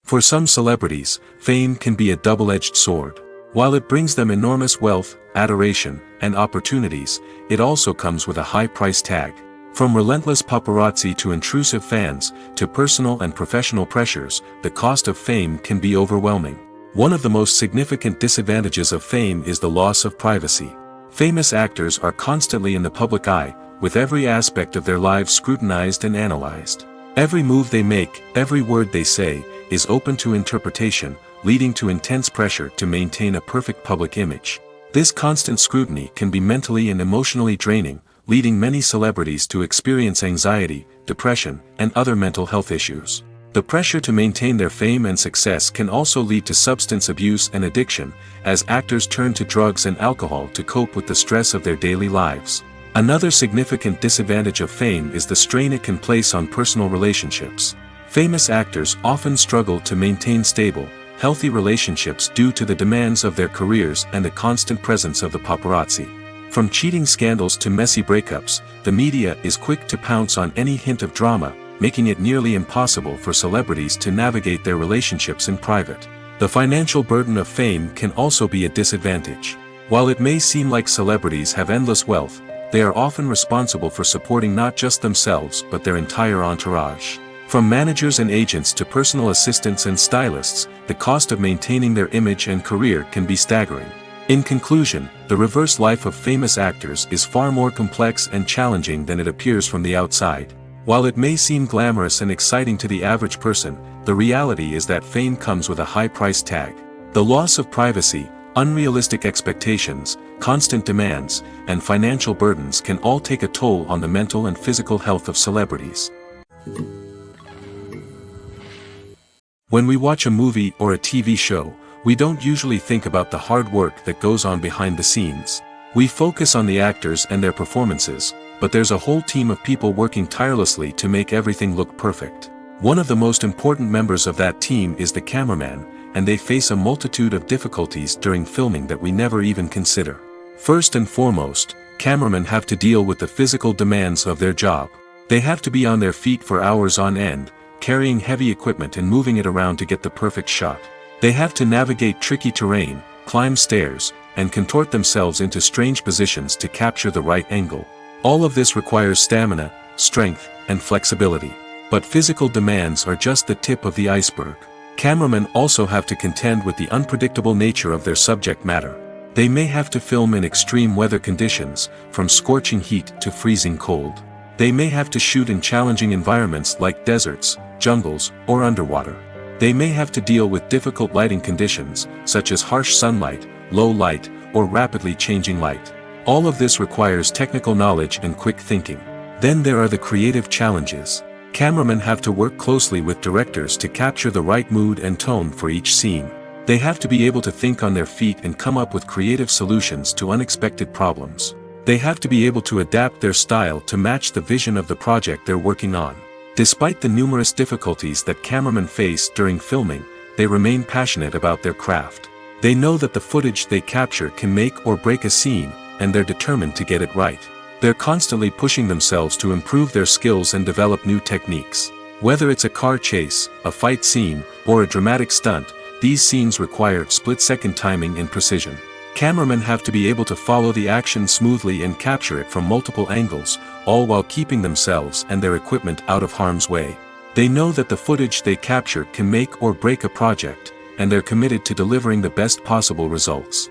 For some celebrities, fame can be a double-edged sword. While it brings them enormous wealth, adoration, and opportunities, it also comes with a high price tag. From relentless paparazzi to intrusive fans, to personal and professional pressures, the cost of fame can be overwhelming. One of the most significant disadvantages of fame is the loss of privacy. Famous actors are constantly in the public eye, with every aspect of their lives scrutinized and analyzed. Every move they make, every word they say, is open to interpretation, leading to intense pressure to maintain a perfect public image. This constant scrutiny can be mentally and emotionally draining, leading many celebrities to experience anxiety, depression, and other mental health issues. The pressure to maintain their fame and success can also lead to substance abuse and addiction, as actors turn to drugs and alcohol to cope with the stress of their daily lives. Another significant disadvantage of fame is the strain it can place on personal relationships. Famous actors often struggle to maintain stable, healthy relationships due to the demands of their careers and the constant presence of the paparazzi. From cheating scandals to messy breakups, the media is quick to pounce on any hint of drama, making it nearly impossible for celebrities to navigate their relationships in private. The financial burden of fame can also be a disadvantage. While it may seem like celebrities have endless wealth, they are often responsible for supporting not just themselves but their entire entourage. From managers and agents to personal assistants and stylists, the cost of maintaining their image and career can be staggering. In conclusion, the reverse life of famous actors is far more complex and challenging than it appears from the outside. While it may seem glamorous and exciting to the average person, the reality is that fame comes with a high price tag. The loss of privacy, unrealistic expectations, constant demands, and financial burdens can all take a toll on the mental and physical health of celebrities. When we watch a movie or a TV show, we don't usually think about the hard work that goes on behind the scenes. We focus on the actors and their performances, but there's a whole team of people working tirelessly to make everything look perfect. One of the most important members of that team is the cameraman, and they face a multitude of difficulties during filming that we never even consider. First and foremost, cameramen have to deal with the physical demands of their job. They have to be on their feet for hours on end, carrying heavy equipment and moving it around to get the perfect shot. They have to navigate tricky terrain, climb stairs, and contort themselves into strange positions to capture the right angle. All of this requires stamina, strength, and flexibility. But physical demands are just the tip of the iceberg. Cameramen also have to contend with the unpredictable nature of their subject matter. They may have to film in extreme weather conditions, from scorching heat to freezing cold. They may have to shoot in challenging environments like deserts, jungles, or underwater. They may have to deal with difficult lighting conditions, such as harsh sunlight, low light, or rapidly changing light. All of this requires technical knowledge and quick thinking. Then there are the creative challenges. Cameramen have to work closely with directors to capture the right mood and tone for each scene. They have to be able to think on their feet and come up with creative solutions to unexpected problems. They have to be able to adapt their style to match the vision of the project they're working on. Despite the numerous difficulties that cameramen face during filming, they remain passionate about their craft. They know that the footage they capture can make or break a scene, and they're determined to get it right. They're constantly pushing themselves to improve their skills and develop new techniques. Whether it's a car chase, a fight scene, or a dramatic stunt, these scenes require split-second timing and precision. Cameramen have to be able to follow the action smoothly and capture it from multiple angles, all while keeping themselves and their equipment out of harm's way. They know that the footage they capture can make or break a project, and they're committed to delivering the best possible results.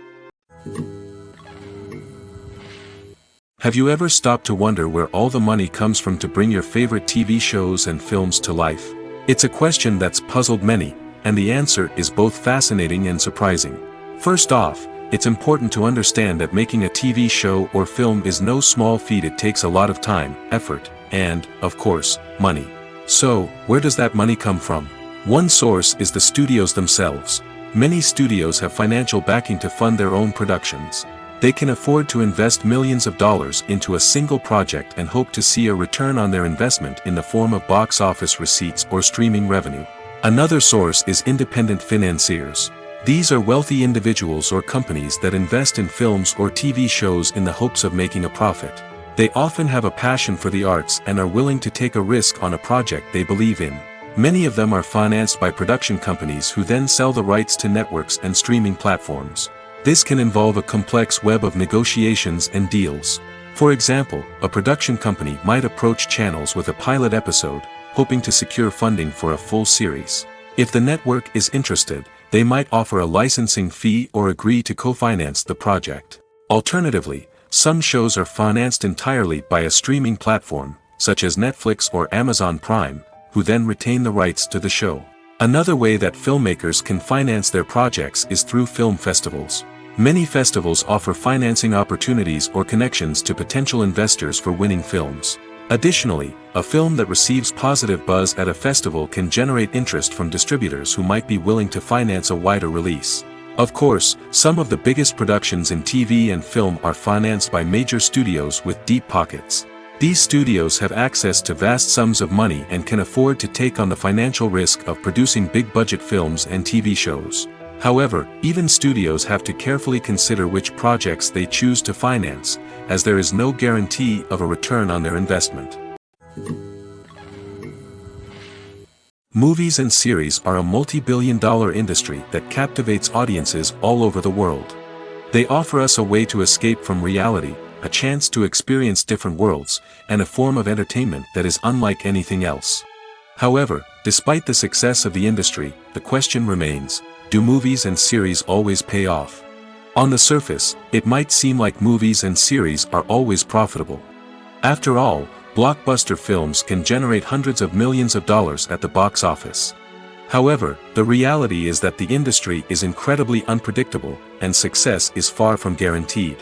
Have you ever stopped to wonder where all the money comes from to bring your favorite TV shows and films to life? It's a question that's puzzled many, and the answer is both fascinating and surprising. First off, it's important to understand that making a TV show or film is no small feat. It takes a lot of time, effort, and, of course, money. So, where does that money come from? One source is the studios themselves. Many studios have financial backing to fund their own productions. They can afford to invest millions of dollars into a single project and hope to see a return on their investment in the form of box office receipts or streaming revenue. Another source is independent financiers. These are wealthy individuals or companies that invest in films or TV shows in the hopes of making a profit. They often have a passion for the arts and are willing to take a risk on a project they believe in. Many of them are financed by production companies who then sell the rights to networks and streaming platforms. This can involve a complex web of negotiations and deals. For example, a production company might approach channels with a pilot episode, hoping to secure funding for a full series. If the network is interested, they might offer a licensing fee or agree to co-finance the project. Alternatively, some shows are financed entirely by a streaming platform, such as Netflix or Amazon Prime, who then retain the rights to the show. Another way that filmmakers can finance their projects is through film festivals. Many festivals offer financing opportunities or connections to potential investors for winning films. Additionally, a film that receives positive buzz at a festival can generate interest from distributors who might be willing to finance a wider release. Of course, some of the biggest productions in TV and film are financed by major studios with deep pockets. These studios have access to vast sums of money and can afford to take on the financial risk of producing big-budget films and TV shows. However, even studios have to carefully consider which projects they choose to finance, as there is no guarantee of a return on their investment. Movies and series are a multi-billion-dollar industry that captivates audiences all over the world. They offer us a way to escape from reality, a chance to experience different worlds, and a form of entertainment that is unlike anything else. However, despite the success of the industry, the question remains, do movies and series always pay off? On the surface, it might seem like movies and series are always profitable. After all, blockbuster films can generate hundreds of millions of dollars at the box office. However, the reality is that the industry is incredibly unpredictable, and success is far from guaranteed.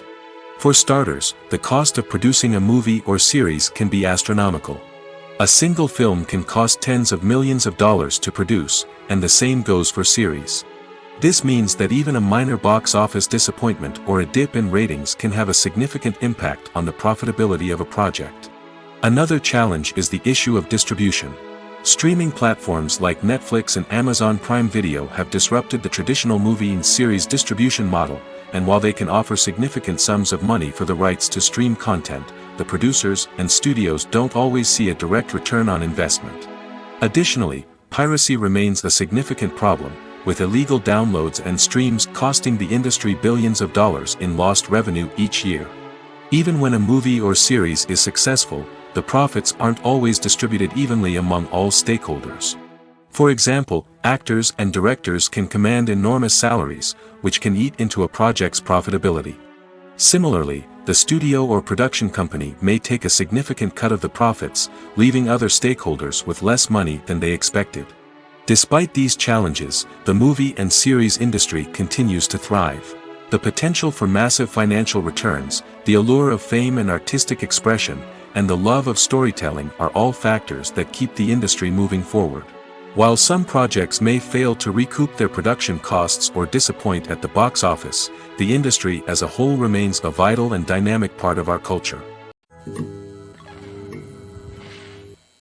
For starters, the cost of producing a movie or series can be astronomical. A single film can cost tens of millions of dollars to produce, and the same goes for series. This means that even a minor box office disappointment or a dip in ratings can have a significant impact on the profitability of a project. Another challenge is the issue of distribution. Streaming platforms like Netflix and Amazon Prime Video have disrupted the traditional movie and series distribution model, and while they can offer significant sums of money for the rights to stream content, the producers and studios don't always see a direct return on investment. Additionally, piracy remains a significant problem, with illegal downloads and streams costing the industry billions of dollars in lost revenue each year. Even when a movie or series is successful, the profits aren't always distributed evenly among all stakeholders. For example, actors and directors can command enormous salaries, which can eat into a project's profitability. Similarly, the studio or production company may take a significant cut of the profits, leaving other stakeholders with less money than they expected. Despite these challenges, the movie and series industry continues to thrive. The potential for massive financial returns, the allure of fame and artistic expression, and the love of storytelling are all factors that keep the industry moving forward. While some projects may fail to recoup their production costs or disappoint at the box office, the industry as a whole remains a vital and dynamic part of our culture.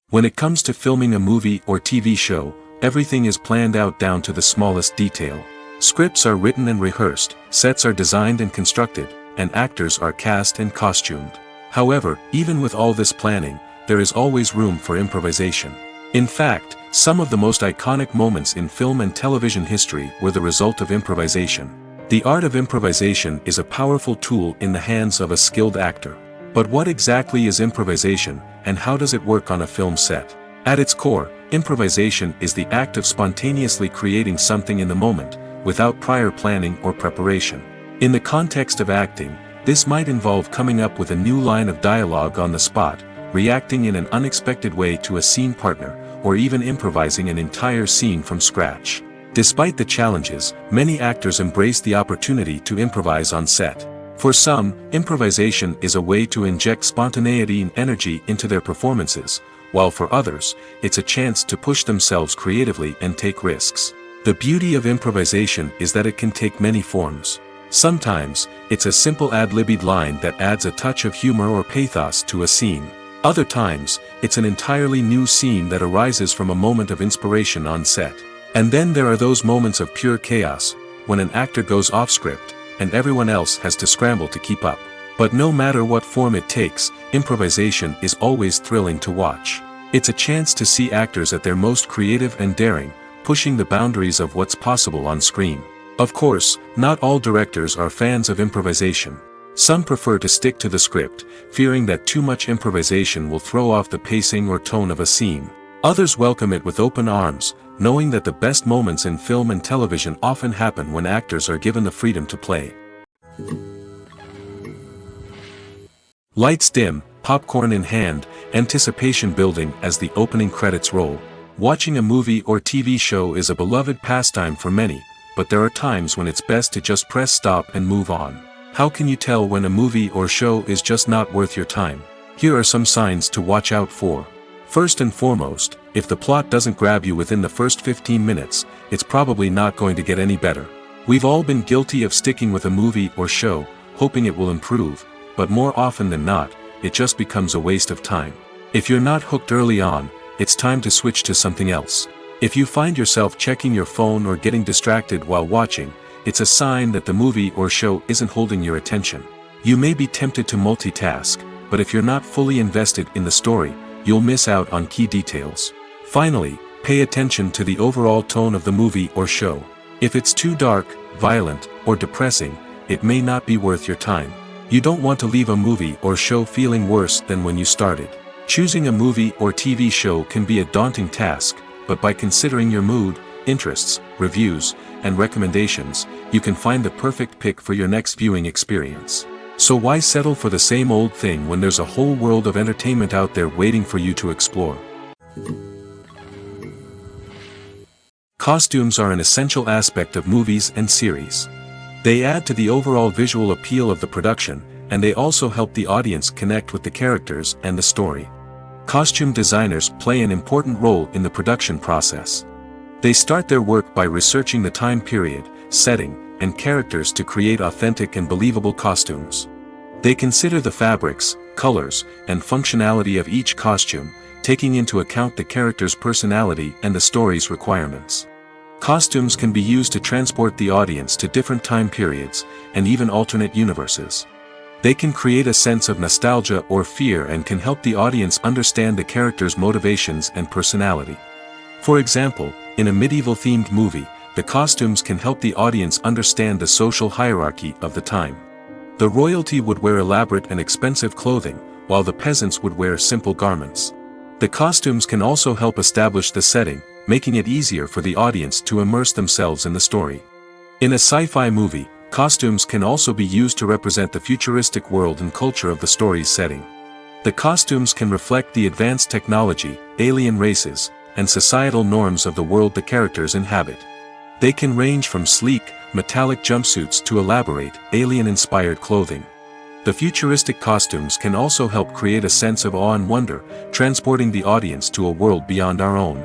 When it comes to filming a movie or TV show, everything is planned out down to the smallest detail. Scripts are written and rehearsed, sets are designed and constructed, and actors are cast and costumed. However, even with all this planning, there is always room for improvisation. In fact, some of the most iconic moments in film and television history were the result of improvisation. The art of improvisation is a powerful tool in the hands of a skilled actor. But what exactly is improvisation, and how does it work on a film set? At its core, improvisation is the act of spontaneously creating something in the moment, without prior planning or preparation. In the context of acting, this might involve coming up with a new line of dialogue on the spot, reacting in an unexpected way to a scene partner, or even improvising an entire scene from scratch. Despite the challenges, many actors embrace the opportunity to improvise on set. For some, improvisation is a way to inject spontaneity and energy into their performances, while for others, it's a chance to push themselves creatively and take risks. The beauty of improvisation is that it can take many forms. Sometimes, it's a simple ad-libbed line that adds a touch of humor or pathos to a scene. Other times, it's an entirely new scene that arises from a moment of inspiration on set. And then there are those moments of pure chaos, when an actor goes off script, and everyone else has to scramble to keep up. But no matter what form it takes, improvisation is always thrilling to watch. It's a chance to see actors at their most creative and daring, pushing the boundaries of what's possible on screen. Of course, not all directors are fans of improvisation. Some prefer to stick to the script, fearing that too much improvisation will throw off the pacing or tone of a scene. Others welcome it with open arms, knowing that the best moments in film and television often happen when actors are given the freedom to play. Lights dim, popcorn in hand, anticipation building as the opening credits roll. Watching a movie or TV show is a beloved pastime for many, but there are times when it's best to just press stop and move on. How can you tell when a movie or show is just not worth your time? Here are some signs to watch out for. First and foremost, if the plot doesn't grab you within the first 15 minutes, it's probably not going to get any better. We've all been guilty of sticking with a movie or show, hoping it will improve, but more often than not, it just becomes a waste of time. If you're not hooked early on, it's time to switch to something else. If you find yourself checking your phone or getting distracted while watching, it's a sign that the movie or show isn't holding your attention. You may be tempted to multitask, but if you're not fully invested in the story, you'll miss out on key details. Finally, pay attention to the overall tone of the movie or show. If it's too dark, violent, or depressing, it may not be worth your time. You don't want to leave a movie or show feeling worse than when you started. Choosing a movie or TV show can be a daunting task, but by considering your mood, interests, reviews, and recommendations, you can find the perfect pick for your next viewing experience. So why settle for the same old thing when there's a whole world of entertainment out there waiting for you to explore? Costumes are an essential aspect of movies and series. They add to the overall visual appeal of the production, and they also help the audience connect with the characters and the story. Costume designers play an important role in the production process. They start their work by researching the time period, setting, and characters to create authentic and believable costumes. They consider the fabrics, colors, and functionality of each costume, taking into account the character's personality and the story's requirements. Costumes can be used to transport the audience to different time periods, and even alternate universes. They can create a sense of nostalgia or fear and can help the audience understand the character's motivations and personality. For example, in a medieval-themed movie, the costumes can help the audience understand the social hierarchy of the time. The royalty would wear elaborate and expensive clothing, while the peasants would wear simple garments. The costumes can also help establish the setting, making it easier for the audience to immerse themselves in the story. In a sci-fi movie, costumes can also be used to represent the futuristic world and culture of the story's setting. The costumes can reflect the advanced technology, alien races, and societal norms of the world the characters inhabit. They can range from sleek, metallic jumpsuits to elaborate, alien-inspired clothing. The futuristic costumes can also help create a sense of awe and wonder, transporting the audience to a world beyond our own.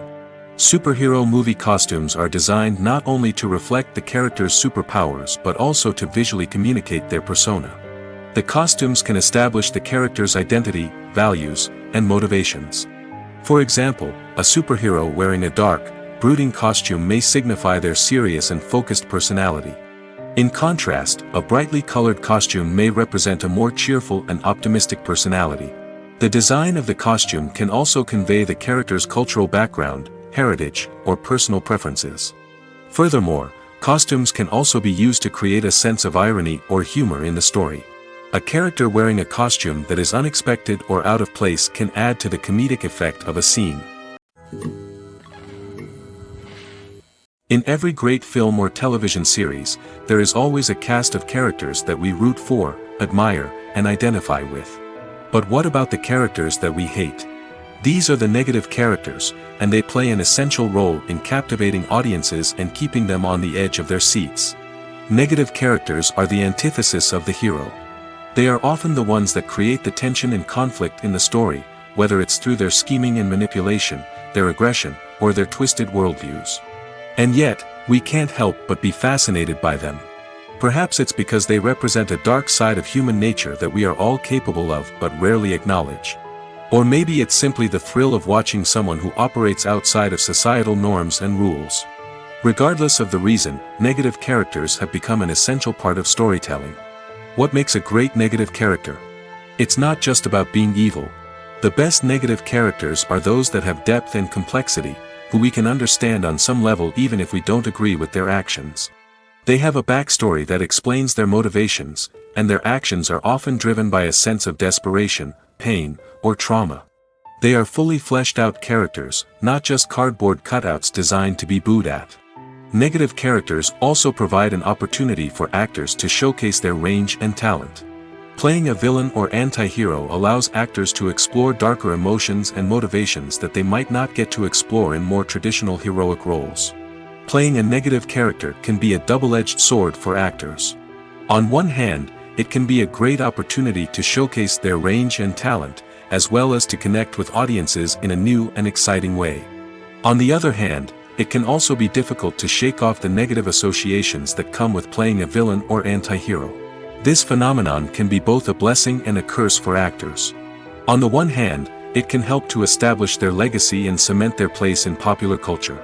Superhero movie costumes are designed not only to reflect the character's superpowers but also to visually communicate their persona. The costumes can establish the character's identity, values, and motivations. For example, a superhero wearing a dark, brooding costume may signify their serious and focused personality. In contrast, a brightly colored costume may represent a more cheerful and optimistic personality. The design of the costume can also convey the character's cultural background, heritage, or personal preferences. Furthermore, costumes can also be used to create a sense of irony or humor in the story. A character wearing a costume that is unexpected or out of place can add to the comedic effect of a scene. In every great film or television series, there is always a cast of characters that we root for, admire, and identify with. But what about the characters that we hate? These are the negative characters, and they play an essential role in captivating audiences and keeping them on the edge of their seats. Negative characters are the antithesis of the hero. They are often the ones that create the tension and conflict in the story, whether it's through their scheming and manipulation, their aggression, or their twisted worldviews. And yet, we can't help but be fascinated by them. Perhaps it's because they represent a dark side of human nature that we are all capable of but rarely acknowledge. Or maybe it's simply the thrill of watching someone who operates outside of societal norms and rules. Regardless of the reason, negative characters have become an essential part of storytelling. What makes a great negative character? It's not just about being evil. The best negative characters are those that have depth and complexity, who we can understand on some level even if we don't agree with their actions. They have a backstory that explains their motivations, and their actions are often driven by a sense of desperation, pain, or trauma. They are fully fleshed out characters, not just cardboard cutouts designed to be booed at. Negative characters also provide an opportunity for actors to showcase their range and talent. Playing a villain or anti-hero allows actors to explore darker emotions and motivations that they might not get to explore in more traditional heroic roles. Playing a negative character can be a double-edged sword for actors. On one hand, it can be a great opportunity to showcase their range and talent, as well as to connect with audiences in a new and exciting way. On the other hand, it can also be difficult to shake off the negative associations that come with playing a villain or anti-hero. This phenomenon can be both a blessing and a curse for actors. On the one hand, it can help to establish their legacy and cement their place in popular culture.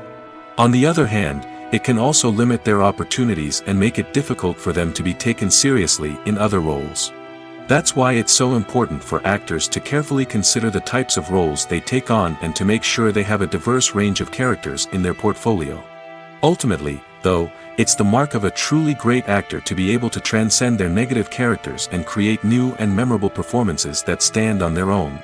On the other hand, it can also limit their opportunities and make it difficult for them to be taken seriously in other roles. That's why it's so important for actors to carefully consider the types of roles they take on and to make sure they have a diverse range of characters in their portfolio. Ultimately, though, it's the mark of a truly great actor to be able to transcend their negative characters and create new and memorable performances that stand on their own.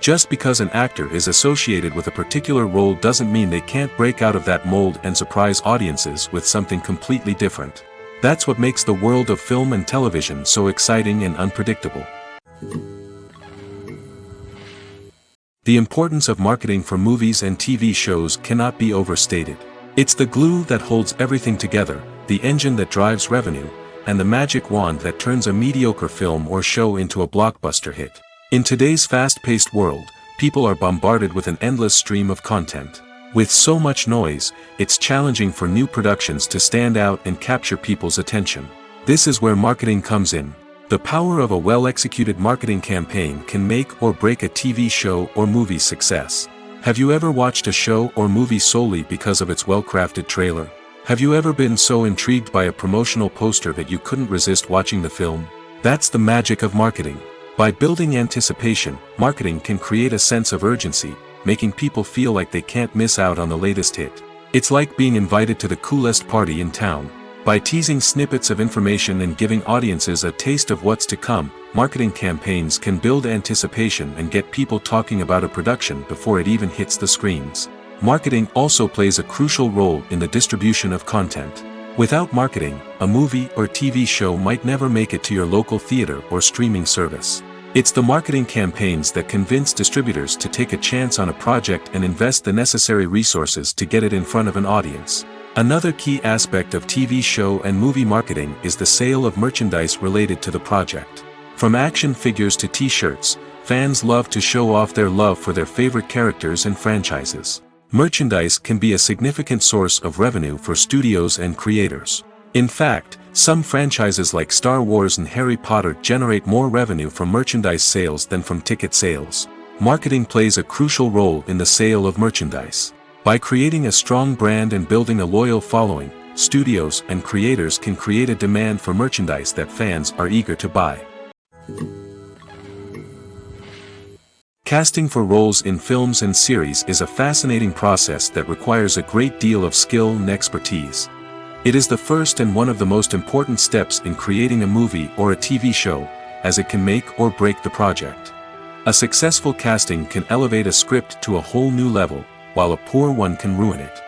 Just because an actor is associated with a particular role doesn't mean they can't break out of that mold and surprise audiences with something completely different. That's what makes the world of film and television so exciting and unpredictable. The importance of marketing for movies and TV shows cannot be overstated. It's the glue that holds everything together, the engine that drives revenue, and the magic wand that turns a mediocre film or show into a blockbuster hit. In today's fast-paced world, people are bombarded with an endless stream of content. With so much noise, it's challenging for new productions to stand out and capture people's attention. This is where marketing comes in. The power of a well-executed marketing campaign can make or break a TV show or movie's success. Have you ever watched a show or movie solely because of its well-crafted trailer? Have you ever been so intrigued by a promotional poster that you couldn't resist watching the film? That's the magic of marketing. By building anticipation, marketing can create a sense of urgency, making people feel like they can't miss out on the latest hit. It's like being invited to the coolest party in town. By teasing snippets of information and giving audiences a taste of what's to come, marketing campaigns can build anticipation and get people talking about a production before it even hits the screens. Marketing also plays a crucial role in the distribution of content. Without marketing, a movie or TV show might never make it to your local theater or streaming service. It's the marketing campaigns that convince distributors to take a chance on a project and invest the necessary resources to get it in front of an audience. Another key aspect of TV show and movie marketing is the sale of merchandise related to the project. From action figures to t-shirts, fans love to show off their love for their favorite characters and franchises. Merchandise can be a significant source of revenue for studios and creators. In fact, some franchises like Star Wars and Harry Potter generate more revenue from merchandise sales than from ticket sales. Marketing plays a crucial role in the sale of merchandise. By creating a strong brand and building a loyal following, studios and creators can create a demand for merchandise that fans are eager to buy. Casting for roles in films and series is a fascinating process that requires a great deal of skill and expertise. It is the first and one of the most important steps in creating a movie or a TV show, as it can make or break the project. A successful casting can elevate a script to a whole new level, while a poor one can ruin it.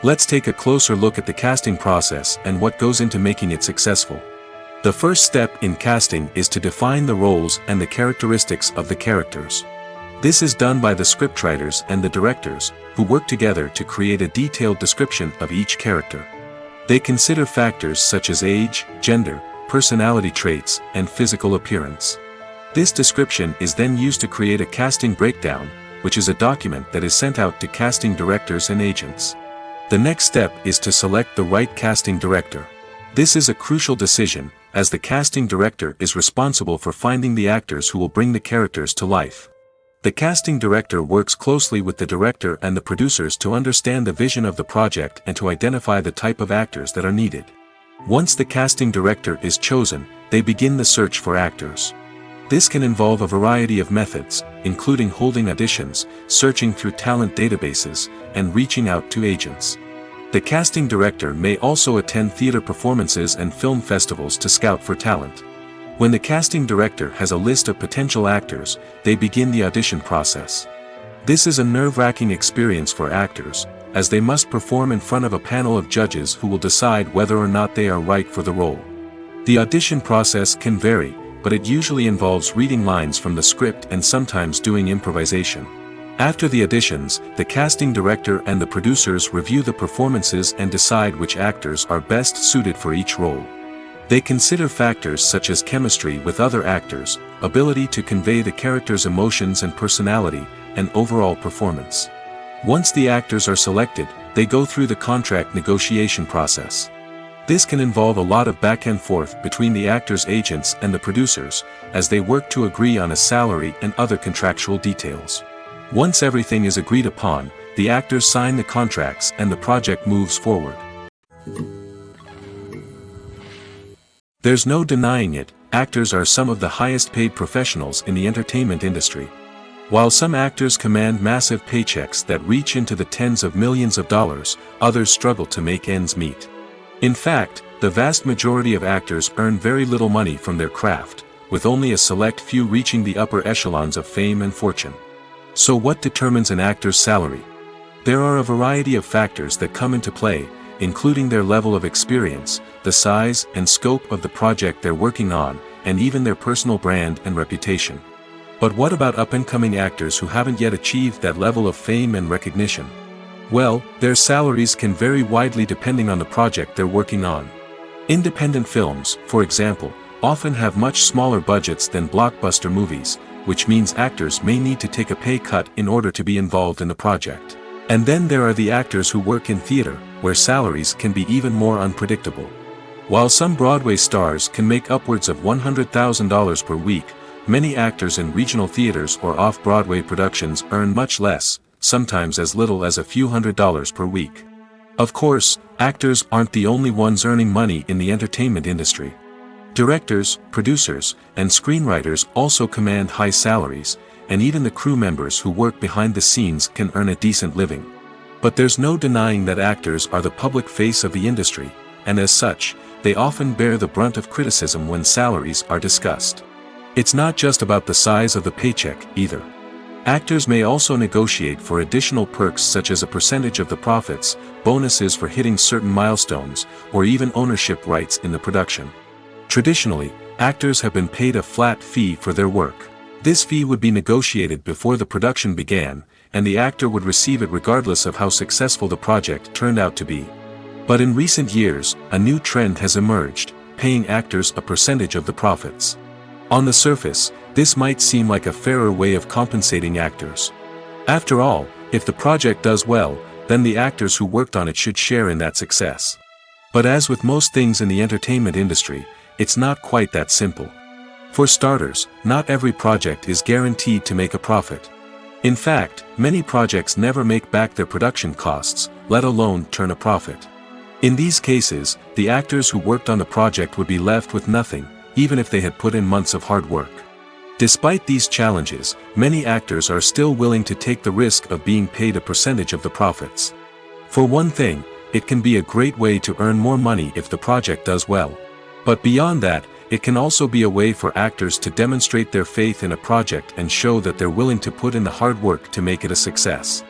Let's take a closer look at the casting process and what goes into making it successful. The first step in casting is to define the roles and the characteristics of the characters. This is done by the scriptwriters and the directors, who work together to create a detailed description of each character. They consider factors such as age, gender, personality traits, and physical appearance. This description is then used to create a casting breakdown, which is a document that is sent out to casting directors and agents. The next step is to select the right casting director. This is a crucial decision, as the casting director is responsible for finding the actors who will bring the characters to life. The casting director works closely with the director and the producers to understand the vision of the project and to identify the type of actors that are needed. Once the casting director is chosen, they begin the search for actors. This can involve a variety of methods, including holding auditions, searching through talent databases, and reaching out to agents. The casting director may also attend theater performances and film festivals to scout for talent. When the casting director has a list of potential actors, they begin the audition process. This is a nerve-wracking experience for actors, as they must perform in front of a panel of judges who will decide whether or not they are right for the role. The audition process can vary, but it usually involves reading lines from the script and sometimes doing improvisation. After the auditions, the casting director and the producers review the performances and decide which actors are best suited for each role. They consider factors such as chemistry with other actors, ability to convey the character's emotions and personality, and overall performance. Once the actors are selected, they go through the contract negotiation process. This can involve a lot of back and forth between the actors' agents and the producers, as they work to agree on a salary and other contractual details. Once everything is agreed upon, the actors sign the contracts and the project moves forward. There's no denying it, actors are some of the highest paid professionals in the entertainment industry. While some actors command massive paychecks that reach into the tens of millions of dollars, others struggle to make ends meet. In fact, the vast majority of actors earn very little money from their craft, with only a select few reaching the upper echelons of fame and fortune. So what determines an actor's salary? There are a variety of factors that come into play, including their level of experience, the size and scope of the project they're working on, and even their personal brand and reputation. But what about up-and-coming actors who haven't yet achieved that level of fame and recognition? Well, their salaries can vary widely depending on the project they're working on. Independent films, for example, often have much smaller budgets than blockbuster movies, which means actors may need to take a pay cut in order to be involved in the project. And then there are the actors who work in theater, where salaries can be even more unpredictable. While some Broadway stars can make upwards of $100,000 per week, many actors in regional theaters or off-Broadway productions earn much less, sometimes as little as a few $100s per week. Of course, actors aren't the only ones earning money in the entertainment industry. Directors, producers, and screenwriters also command high salaries, and even the crew members who work behind the scenes can earn a decent living. But there's no denying that actors are the public face of the industry, and as such, they often bear the brunt of criticism when salaries are discussed. It's not just about the size of the paycheck, either. Actors may also negotiate for additional perks such as a percentage of the profits, bonuses for hitting certain milestones, or even ownership rights in the production. Traditionally, actors have been paid a flat fee for their work. This fee would be negotiated before the production began, and the actor would receive it regardless of how successful the project turned out to be. But in recent years, a new trend has emerged, paying actors a percentage of the profits. On the surface, this might seem like a fairer way of compensating actors. After all, if the project does well, then the actors who worked on it should share in that success. But as with most things in the entertainment industry, it's not quite that simple. For starters, not every project is guaranteed to make a profit. In fact, many projects never make back their production costs, let alone turn a profit. In these cases, the actors who worked on the project would be left with nothing, even if they had put in months of hard work. Despite these challenges, many actors are still willing to take the risk of being paid a percentage of the profits. For one thing, it can be a great way to earn more money if the project does well. But beyond that, it can also be a way for actors to demonstrate their faith in a project and show that they're willing to put in the hard work to make it a success.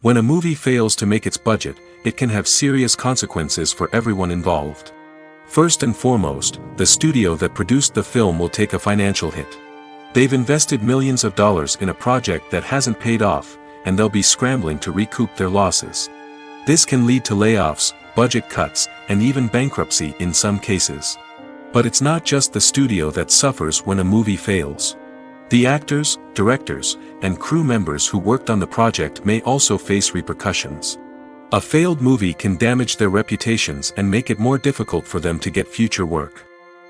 When a movie fails to make its budget, it can have serious consequences for everyone involved. First and foremost, the studio that produced the film will take a financial hit. They've invested millions of dollars in a project that hasn't paid off, and they'll be scrambling to recoup their losses. This can lead to layoffs, budget cuts, and even bankruptcy in some cases. But it's not just the studio that suffers when a movie fails. The actors, directors, and crew members who worked on the project may also face repercussions. A failed movie can damage their reputations and make it more difficult for them to get future work.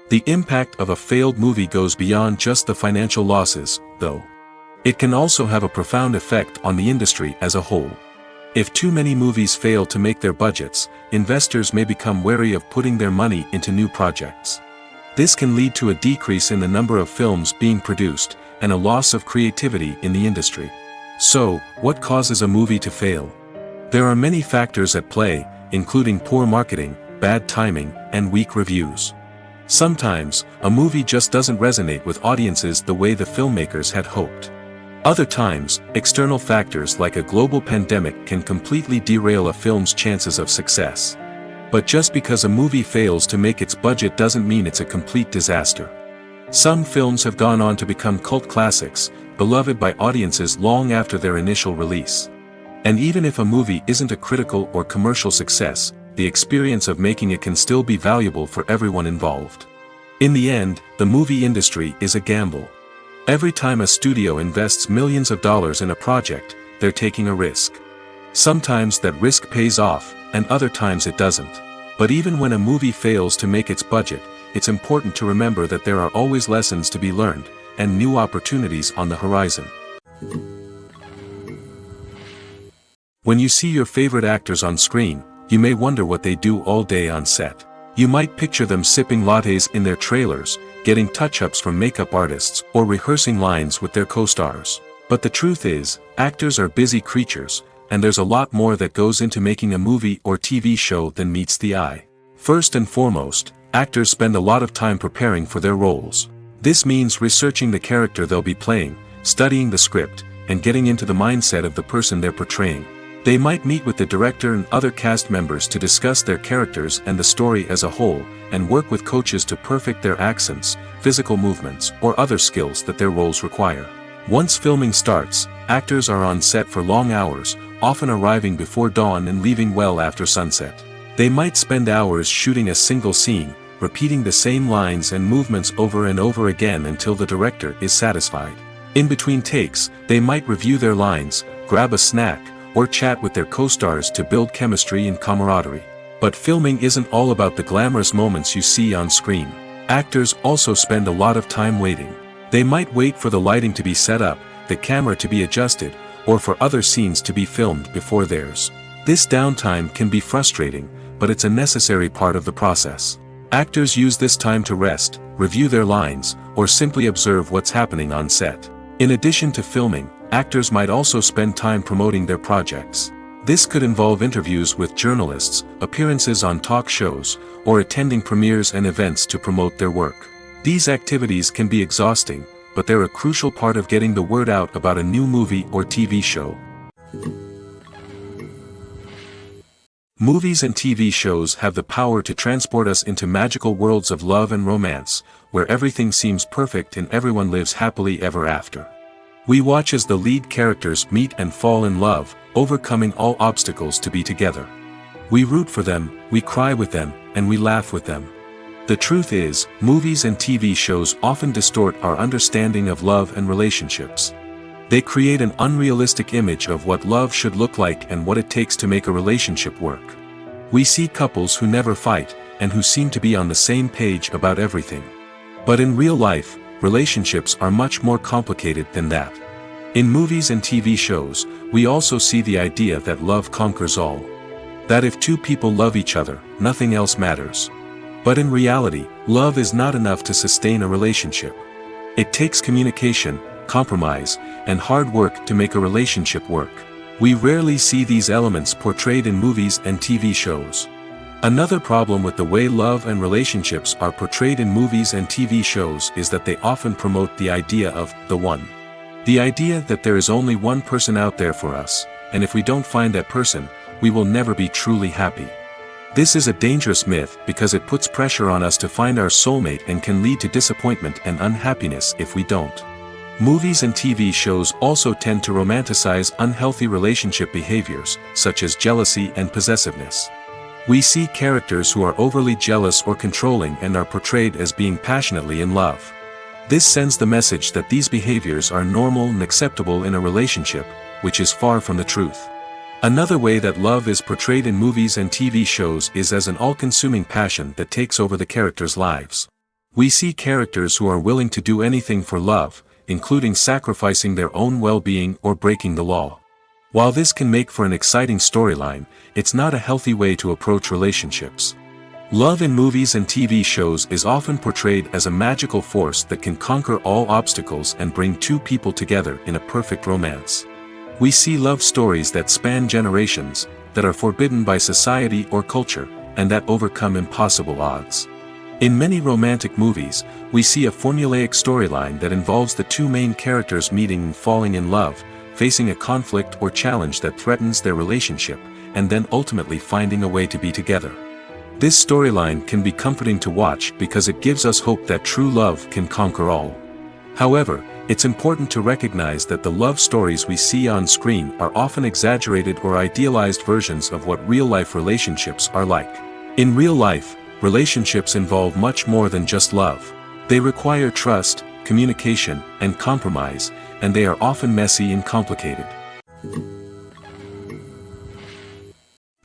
The impact of a failed movie goes beyond just the financial losses, though. It can also have a profound effect on the industry as a whole. If too many movies fail to make their budgets, investors may become wary of putting their money into new projects. This can lead to a decrease in the number of films being produced, and a loss of creativity in the industry. So, what causes a movie to fail? There are many factors at play, including poor marketing, bad timing, and weak reviews. Sometimes, a movie just doesn't resonate with audiences the way the filmmakers had hoped. Other times, external factors like a global pandemic can completely derail a film's chances of success. But just because a movie fails to make its budget doesn't mean it's a complete disaster. Some films have gone on to become cult classics, beloved by audiences long after their initial release. And even if a movie isn't a critical or commercial success, the experience of making it can still be valuable for everyone involved. In the end, the movie industry is a gamble. Every time a studio invests millions of dollars in a project, they're taking a risk. Sometimes that risk pays off, and other times it doesn't. But even when a movie fails to make its budget, it's important to remember that there are always lessons to be learned, and new opportunities on the horizon. When you see your favorite actors on screen, you may wonder what they do all day on set. You might picture them sipping lattes in their trailers, getting touch-ups from makeup artists, or rehearsing lines with their co-stars. But the truth is, actors are busy creatures, and there's a lot more that goes into making a movie or TV show than meets the eye. First and foremost, actors spend a lot of time preparing for their roles. This means researching the character they'll be playing, studying the script, and getting into the mindset of the person they're portraying. They might meet with the director and other cast members to discuss their characters and the story as a whole, and work with coaches to perfect their accents, physical movements, or other skills that their roles require. Once filming starts, actors are on set for long hours, often arriving before dawn and leaving well after sunset. They might spend hours shooting a single scene, repeating the same lines and movements over and over again until the director is satisfied. In between takes, they might review their lines, grab a snack, or chat with their co-stars to build chemistry and camaraderie. But filming isn't all about the glamorous moments you see on screen. Actors also spend a lot of time waiting. They might wait for the lighting to be set up, the camera to be adjusted, or for other scenes to be filmed before theirs. This downtime can be frustrating, but it's a necessary part of the process. Actors use this time to rest, review their lines, or simply observe what's happening on set. In addition to filming, actors might also spend time promoting their projects. This could involve interviews with journalists, appearances on talk shows, or attending premieres and events to promote their work. These activities can be exhausting, but they're a crucial part of getting the word out about a new movie or TV show. Movies and TV shows have the power to transport us into magical worlds of love and romance, where everything seems perfect and everyone lives happily ever after. We watch as the lead characters meet and fall in love, overcoming all obstacles to be together. We root for them, we cry with them, and we laugh with them. The truth is, movies and TV shows often distort our understanding of love and relationships. They create an unrealistic image of what love should look like and what it takes to make a relationship work. We see couples who never fight, and who seem to be on the same page about everything. But in real life, relationships are much more complicated than that. In movies and TV shows, we also see the idea that love conquers all. That if two people love each other, nothing else matters. But in reality, love is not enough to sustain a relationship. It takes communication, compromise, and hard work to make a relationship work. We rarely see these elements portrayed in movies and TV shows. Another problem with the way love and relationships are portrayed in movies and TV shows is that they often promote the idea of the one. The idea that there is only one person out there for us, and if we don't find that person, we will never be truly happy. This is a dangerous myth because it puts pressure on us to find our soulmate and can lead to disappointment and unhappiness if we don't. Movies and TV shows also tend to romanticize unhealthy relationship behaviors, such as jealousy and possessiveness. We see characters who are overly jealous or controlling and are portrayed as being passionately in love. This sends the message that these behaviors are normal and acceptable in a relationship, which is far from the truth. Another way that love is portrayed in movies and TV shows is as an all-consuming passion that takes over the characters' lives. We see characters who are willing to do anything for love, including sacrificing their own well-being or breaking the law. While this can make for an exciting storyline, it's not a healthy way to approach relationships. Love in movies and TV shows is often portrayed as a magical force that can conquer all obstacles and bring two people together in a perfect romance. We see love stories that span generations, that are forbidden by society or culture, and that overcome impossible odds. In many romantic movies, we see a formulaic storyline that involves the two main characters meeting and falling in love, facing a conflict or challenge that threatens their relationship, and then ultimately finding a way to be together. This storyline can be comforting to watch because it gives us hope that true love can conquer all. However, it's important to recognize that the love stories we see on screen are often exaggerated or idealized versions of what real-life relationships are like. In real life, relationships involve much more than just love. They require trust, communication, and compromise, and they are often messy and complicated.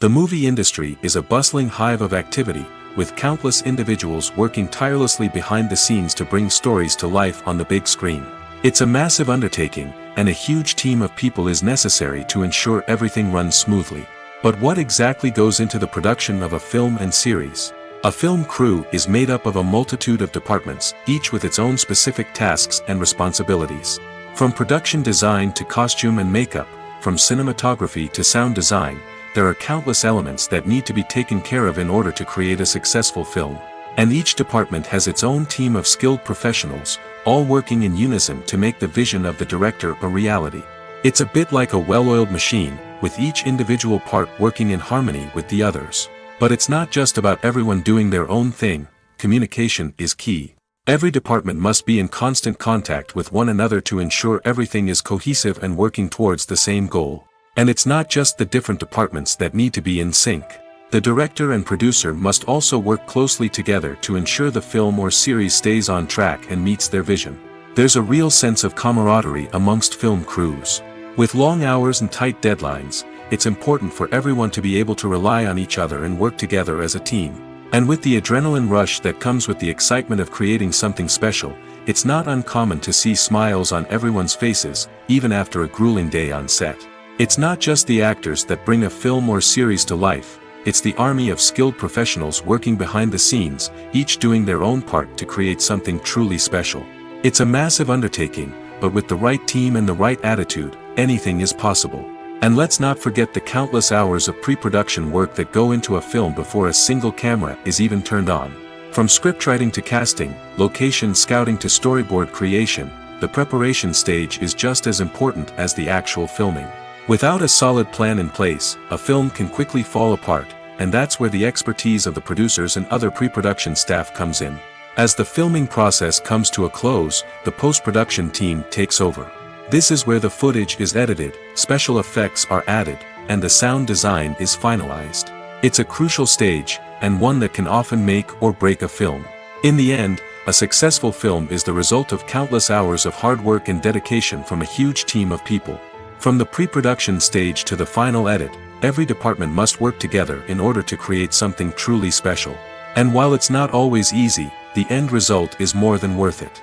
The movie industry is a bustling hive of activity, with countless individuals working tirelessly behind the scenes to bring stories to life on the big screen. It's a massive undertaking, and a huge team of people is necessary to ensure everything runs smoothly. But what exactly goes into the production of a film and series? A film crew is made up of a multitude of departments, each with its own specific tasks and responsibilities. From production design to costume and makeup, from cinematography to sound design, there are countless elements that need to be taken care of in order to create a successful film. And each department has its own team of skilled professionals, all working in unison to make the vision of the director a reality. It's a bit like a well-oiled machine, with each individual part working in harmony with the others. But it's not just about everyone doing their own thing. Communication is key. Every department must be in constant contact with one another to ensure everything is cohesive and working towards the same goal. And it's not just the different departments that need to be in sync. The director and producer must also work closely together to ensure the film or series stays on track and meets their vision. There's a real sense of camaraderie amongst film crews. With long hours and tight deadlines, it's important for everyone to be able to rely on each other and work together as a team. And with the adrenaline rush that comes with the excitement of creating something special, it's not uncommon to see smiles on everyone's faces, even after a grueling day on set. It's not just the actors that bring a film or series to life. It's the army of skilled professionals working behind the scenes, each doing their own part to create something truly special. It's a massive undertaking, but with the right team and the right attitude, anything is possible. And let's not forget the countless hours of pre-production work that go into a film before a single camera is even turned on. From scriptwriting to casting, location scouting to storyboard creation, the preparation stage is just as important as the actual filming. Without a solid plan in place, a film can quickly fall apart, and that's where the expertise of the producers and other pre-production staff comes in. As the filming process comes to a close, the post-production team takes over. This is where the footage is edited, special effects are added, and the sound design is finalized. It's a crucial stage, and one that can often make or break a film. In the end, a successful film is the result of countless hours of hard work and dedication from a huge team of people. From the pre-production stage to the final edit, every department must work together in order to create something truly special. And while it's not always easy, the end result is more than worth it.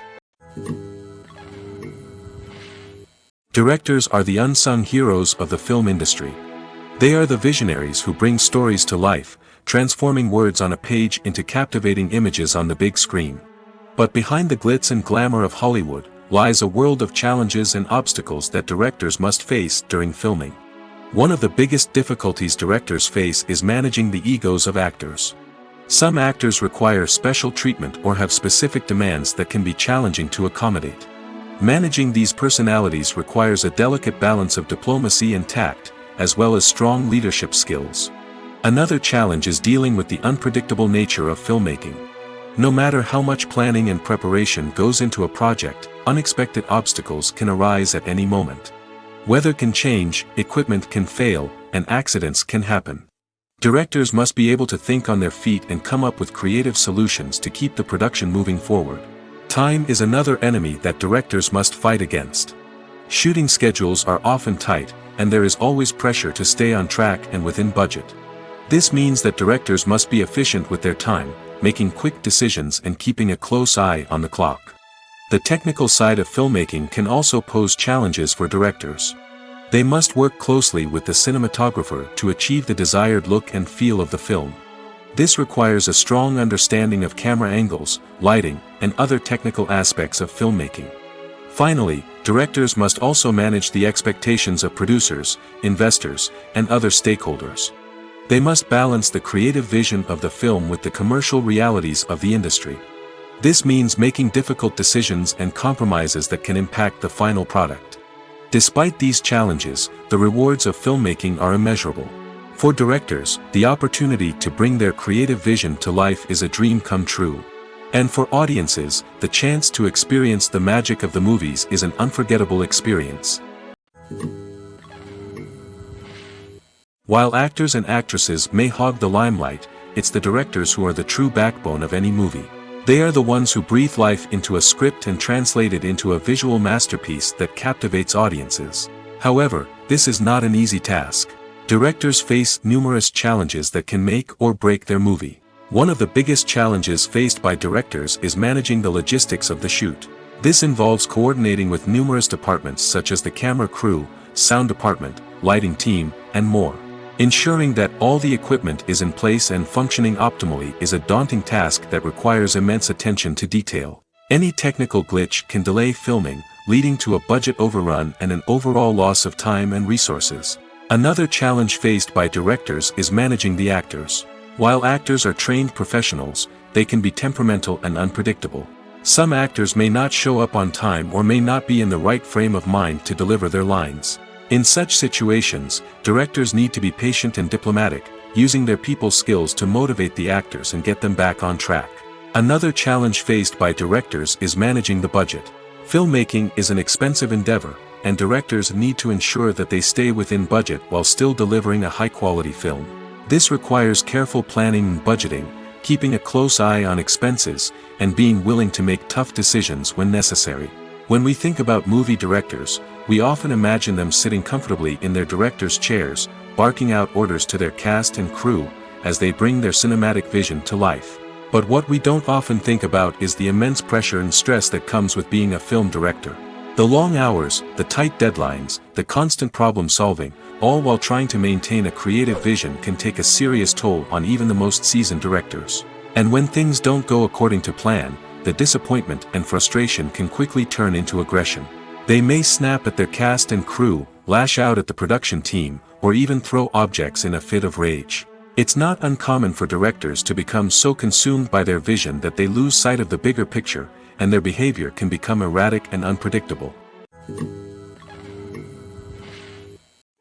Directors are the unsung heroes of the film industry. They are the visionaries who bring stories to life, transforming words on a page into captivating images on the big screen. But behind the glitz and glamour of Hollywood, lies a world of challenges and obstacles that directors must face during filming. One of the biggest difficulties directors face is managing the egos of actors. Some actors require special treatment or have specific demands that can be challenging to accommodate. Managing these personalities requires a delicate balance of diplomacy and tact, as well as strong leadership skills. Another challenge is dealing with the unpredictable nature of filmmaking. No matter how much planning and preparation goes into a project, unexpected obstacles can arise at any moment. Weather can change, equipment can fail, and accidents can happen. Directors must be able to think on their feet and come up with creative solutions to keep the production moving forward. Time is another enemy that directors must fight against. Shooting schedules are often tight, and there is always pressure to stay on track and within budget. This means that directors must be efficient with their time, making quick decisions and keeping a close eye on the clock. The technical side of filmmaking can also pose challenges for directors. They must work closely with the cinematographer to achieve the desired look and feel of the film. This requires a strong understanding of camera angles, lighting, and other technical aspects of filmmaking. Finally, directors must also manage the expectations of producers, investors, and other stakeholders. They must balance the creative vision of the film with the commercial realities of the industry. This means making difficult decisions and compromises that can impact the final product. Despite these challenges, the rewards of filmmaking are immeasurable. For directors, the opportunity to bring their creative vision to life is a dream come true. And for audiences, the chance to experience the magic of the movies is an unforgettable experience. While actors and actresses may hog the limelight, it's the directors who are the true backbone of any movie. They are the ones who breathe life into a script and translate it into a visual masterpiece that captivates audiences. However, this is not an easy task. Directors face numerous challenges that can make or break their movie. One of the biggest challenges faced by directors is managing the logistics of the shoot. This involves coordinating with numerous departments such as the camera crew, sound department, lighting team, and more. Ensuring that all the equipment is in place and functioning optimally is a daunting task that requires immense attention to detail. Any technical glitch can delay filming, leading to a budget overrun and an overall loss of time and resources. Another challenge faced by directors is managing the actors. While actors are trained professionals, they can be temperamental and unpredictable. Some actors may not show up on time or may not be in the right frame of mind to deliver their lines. In such situations, directors need to be patient and diplomatic, using their people skills to motivate the actors and get them back on track. Another challenge faced by directors is managing the budget. Filmmaking is an expensive endeavor, and directors need to ensure that they stay within budget while still delivering a high-quality film. This requires careful planning and budgeting, keeping a close eye on expenses, and being willing to make tough decisions when necessary. When we think about movie directors, we often imagine them sitting comfortably in their director's chairs, barking out orders to their cast and crew, as they bring their cinematic vision to life. But what we don't often think about is the immense pressure and stress that comes with being a film director. The long hours, the tight deadlines, the constant problem solving, all while trying to maintain a creative vision can take a serious toll on even the most seasoned directors. And when things don't go according to plan, the disappointment and frustration can quickly turn into aggression. They may snap at their cast and crew, lash out at the production team, or even throw objects in a fit of rage. It's not uncommon for directors to become so consumed by their vision that they lose sight of the bigger picture, and their behavior can become erratic and unpredictable.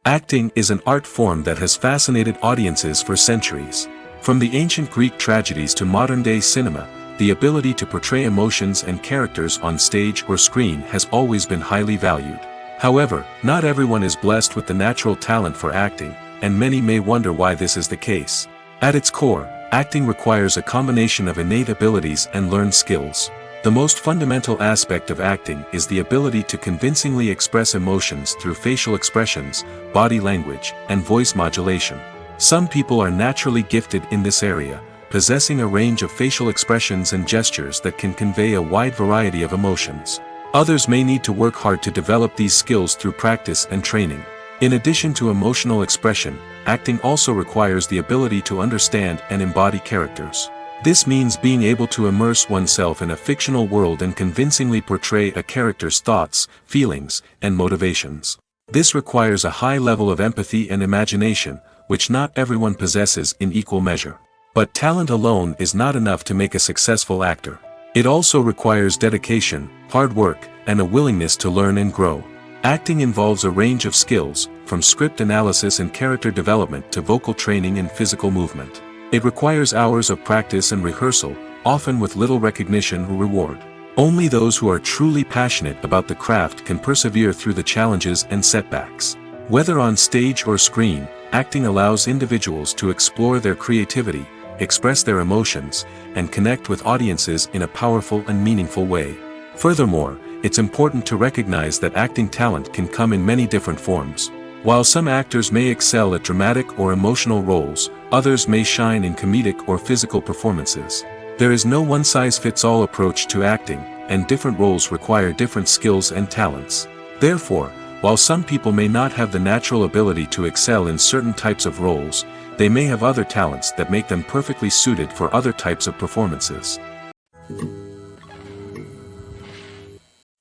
Acting is an art form that has fascinated audiences for centuries. From the ancient Greek tragedies to modern-day cinema, the ability to portray emotions and characters on stage or screen has always been highly valued. However, not everyone is blessed with the natural talent for acting, and many may wonder why this is the case. At its core, acting requires a combination of innate abilities and learned skills. The most fundamental aspect of acting is the ability to convincingly express emotions through facial expressions, body language, and voice modulation. Some people are naturally gifted in this area, possessing a range of facial expressions and gestures that can convey a wide variety of emotions. Others may need to work hard to develop these skills through practice and training. In addition to emotional expression, acting also requires the ability to understand and embody characters. This means being able to immerse oneself in a fictional world and convincingly portray a character's thoughts, feelings, and motivations. This requires a high level of empathy and imagination, which not everyone possesses in equal measure. But talent alone is not enough to make a successful actor. It also requires dedication, hard work, and a willingness to learn and grow. Acting involves a range of skills, from script analysis and character development to vocal training and physical movement. It requires hours of practice and rehearsal, often with little recognition or reward. Only those who are truly passionate about the craft can persevere through the challenges and setbacks. Whether on stage or screen, acting allows individuals to explore their creativity, express their emotions, and connect with audiences in a powerful and meaningful way. Furthermore, it's important to recognize that acting talent can come in many different forms. While some actors may excel at dramatic or emotional roles, others may shine in comedic or physical performances. There is no one-size-fits-all approach to acting, and different roles require different skills and talents. Therefore, while some people may not have the natural ability to excel in certain types of roles, they may have other talents that make them perfectly suited for other types of performances.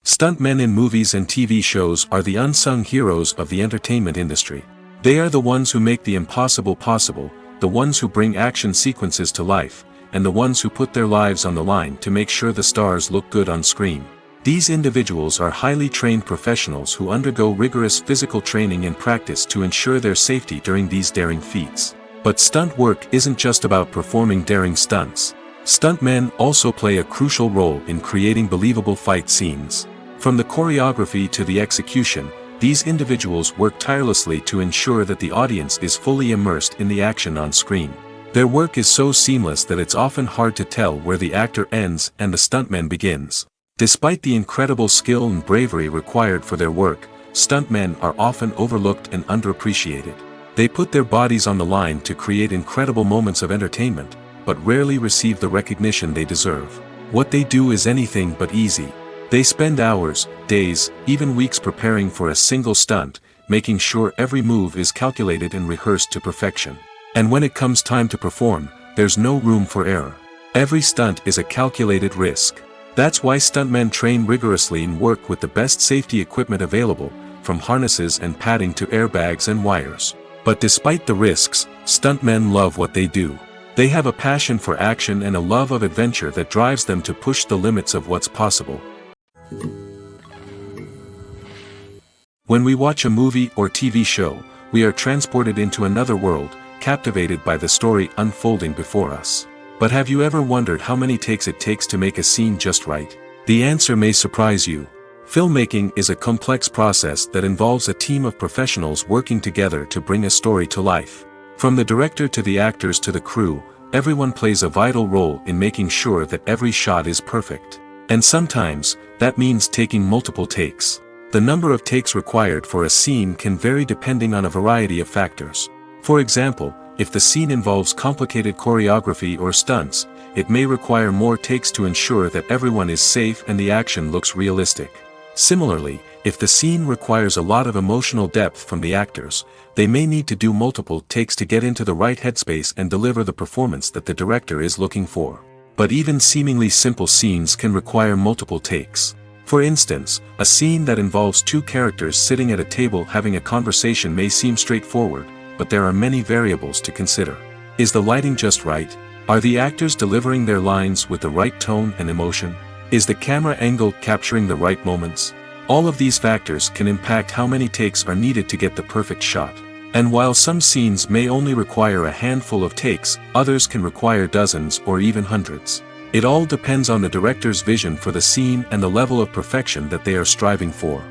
Stuntmen in movies and TV shows are the unsung heroes of the entertainment industry. They are the ones who make the impossible possible, the ones who bring action sequences to life, and the ones who put their lives on the line to make sure the stars look good on screen. These individuals are highly trained professionals who undergo rigorous physical training and practice to ensure their safety during these daring feats. But stunt work isn't just about performing daring stunts. Stuntmen also play a crucial role in creating believable fight scenes. From the choreography to the execution, these individuals work tirelessly to ensure that the audience is fully immersed in the action on screen. Their work is so seamless that it's often hard to tell where the actor ends and the stuntman begins. Despite the incredible skill and bravery required for their work, stuntmen are often overlooked and underappreciated. They put their bodies on the line to create incredible moments of entertainment, but rarely receive the recognition they deserve. What they do is anything but easy. They spend hours, days, even weeks preparing for a single stunt, making sure every move is calculated and rehearsed to perfection. And when it comes time to perform, there's no room for error. Every stunt is a calculated risk. That's why stuntmen train rigorously and work with the best safety equipment available, from harnesses and padding to airbags and wires. But despite the risks, stuntmen love what they do. They have a passion for action and a love of adventure that drives them to push the limits of what's possible. When we watch a movie or TV show, we are transported into another world, captivated by the story unfolding before us. But have you ever wondered how many takes it takes to make a scene just right? The answer may surprise you. Filmmaking is a complex process that involves a team of professionals working together to bring a story to life. From the director to the actors to the crew, everyone plays a vital role in making sure that every shot is perfect. And sometimes, that means taking multiple takes. The number of takes required for a scene can vary depending on a variety of factors. For example, if the scene involves complicated choreography or stunts, it may require more takes to ensure that everyone is safe and the action looks realistic. Similarly, if the scene requires a lot of emotional depth from the actors, they may need to do multiple takes to get into the right headspace and deliver the performance that the director is looking for. But even seemingly simple scenes can require multiple takes. For instance, a scene that involves two characters sitting at a table having a conversation may seem straightforward, but there are many variables to consider. Is the lighting just right? Are the actors delivering their lines with the right tone and emotion? Is the camera angle capturing the right moments? All of these factors can impact how many takes are needed to get the perfect shot. And while some scenes may only require a handful of takes, others can require dozens or even hundreds. It all depends on the director's vision for the scene and the level of perfection that they are striving for.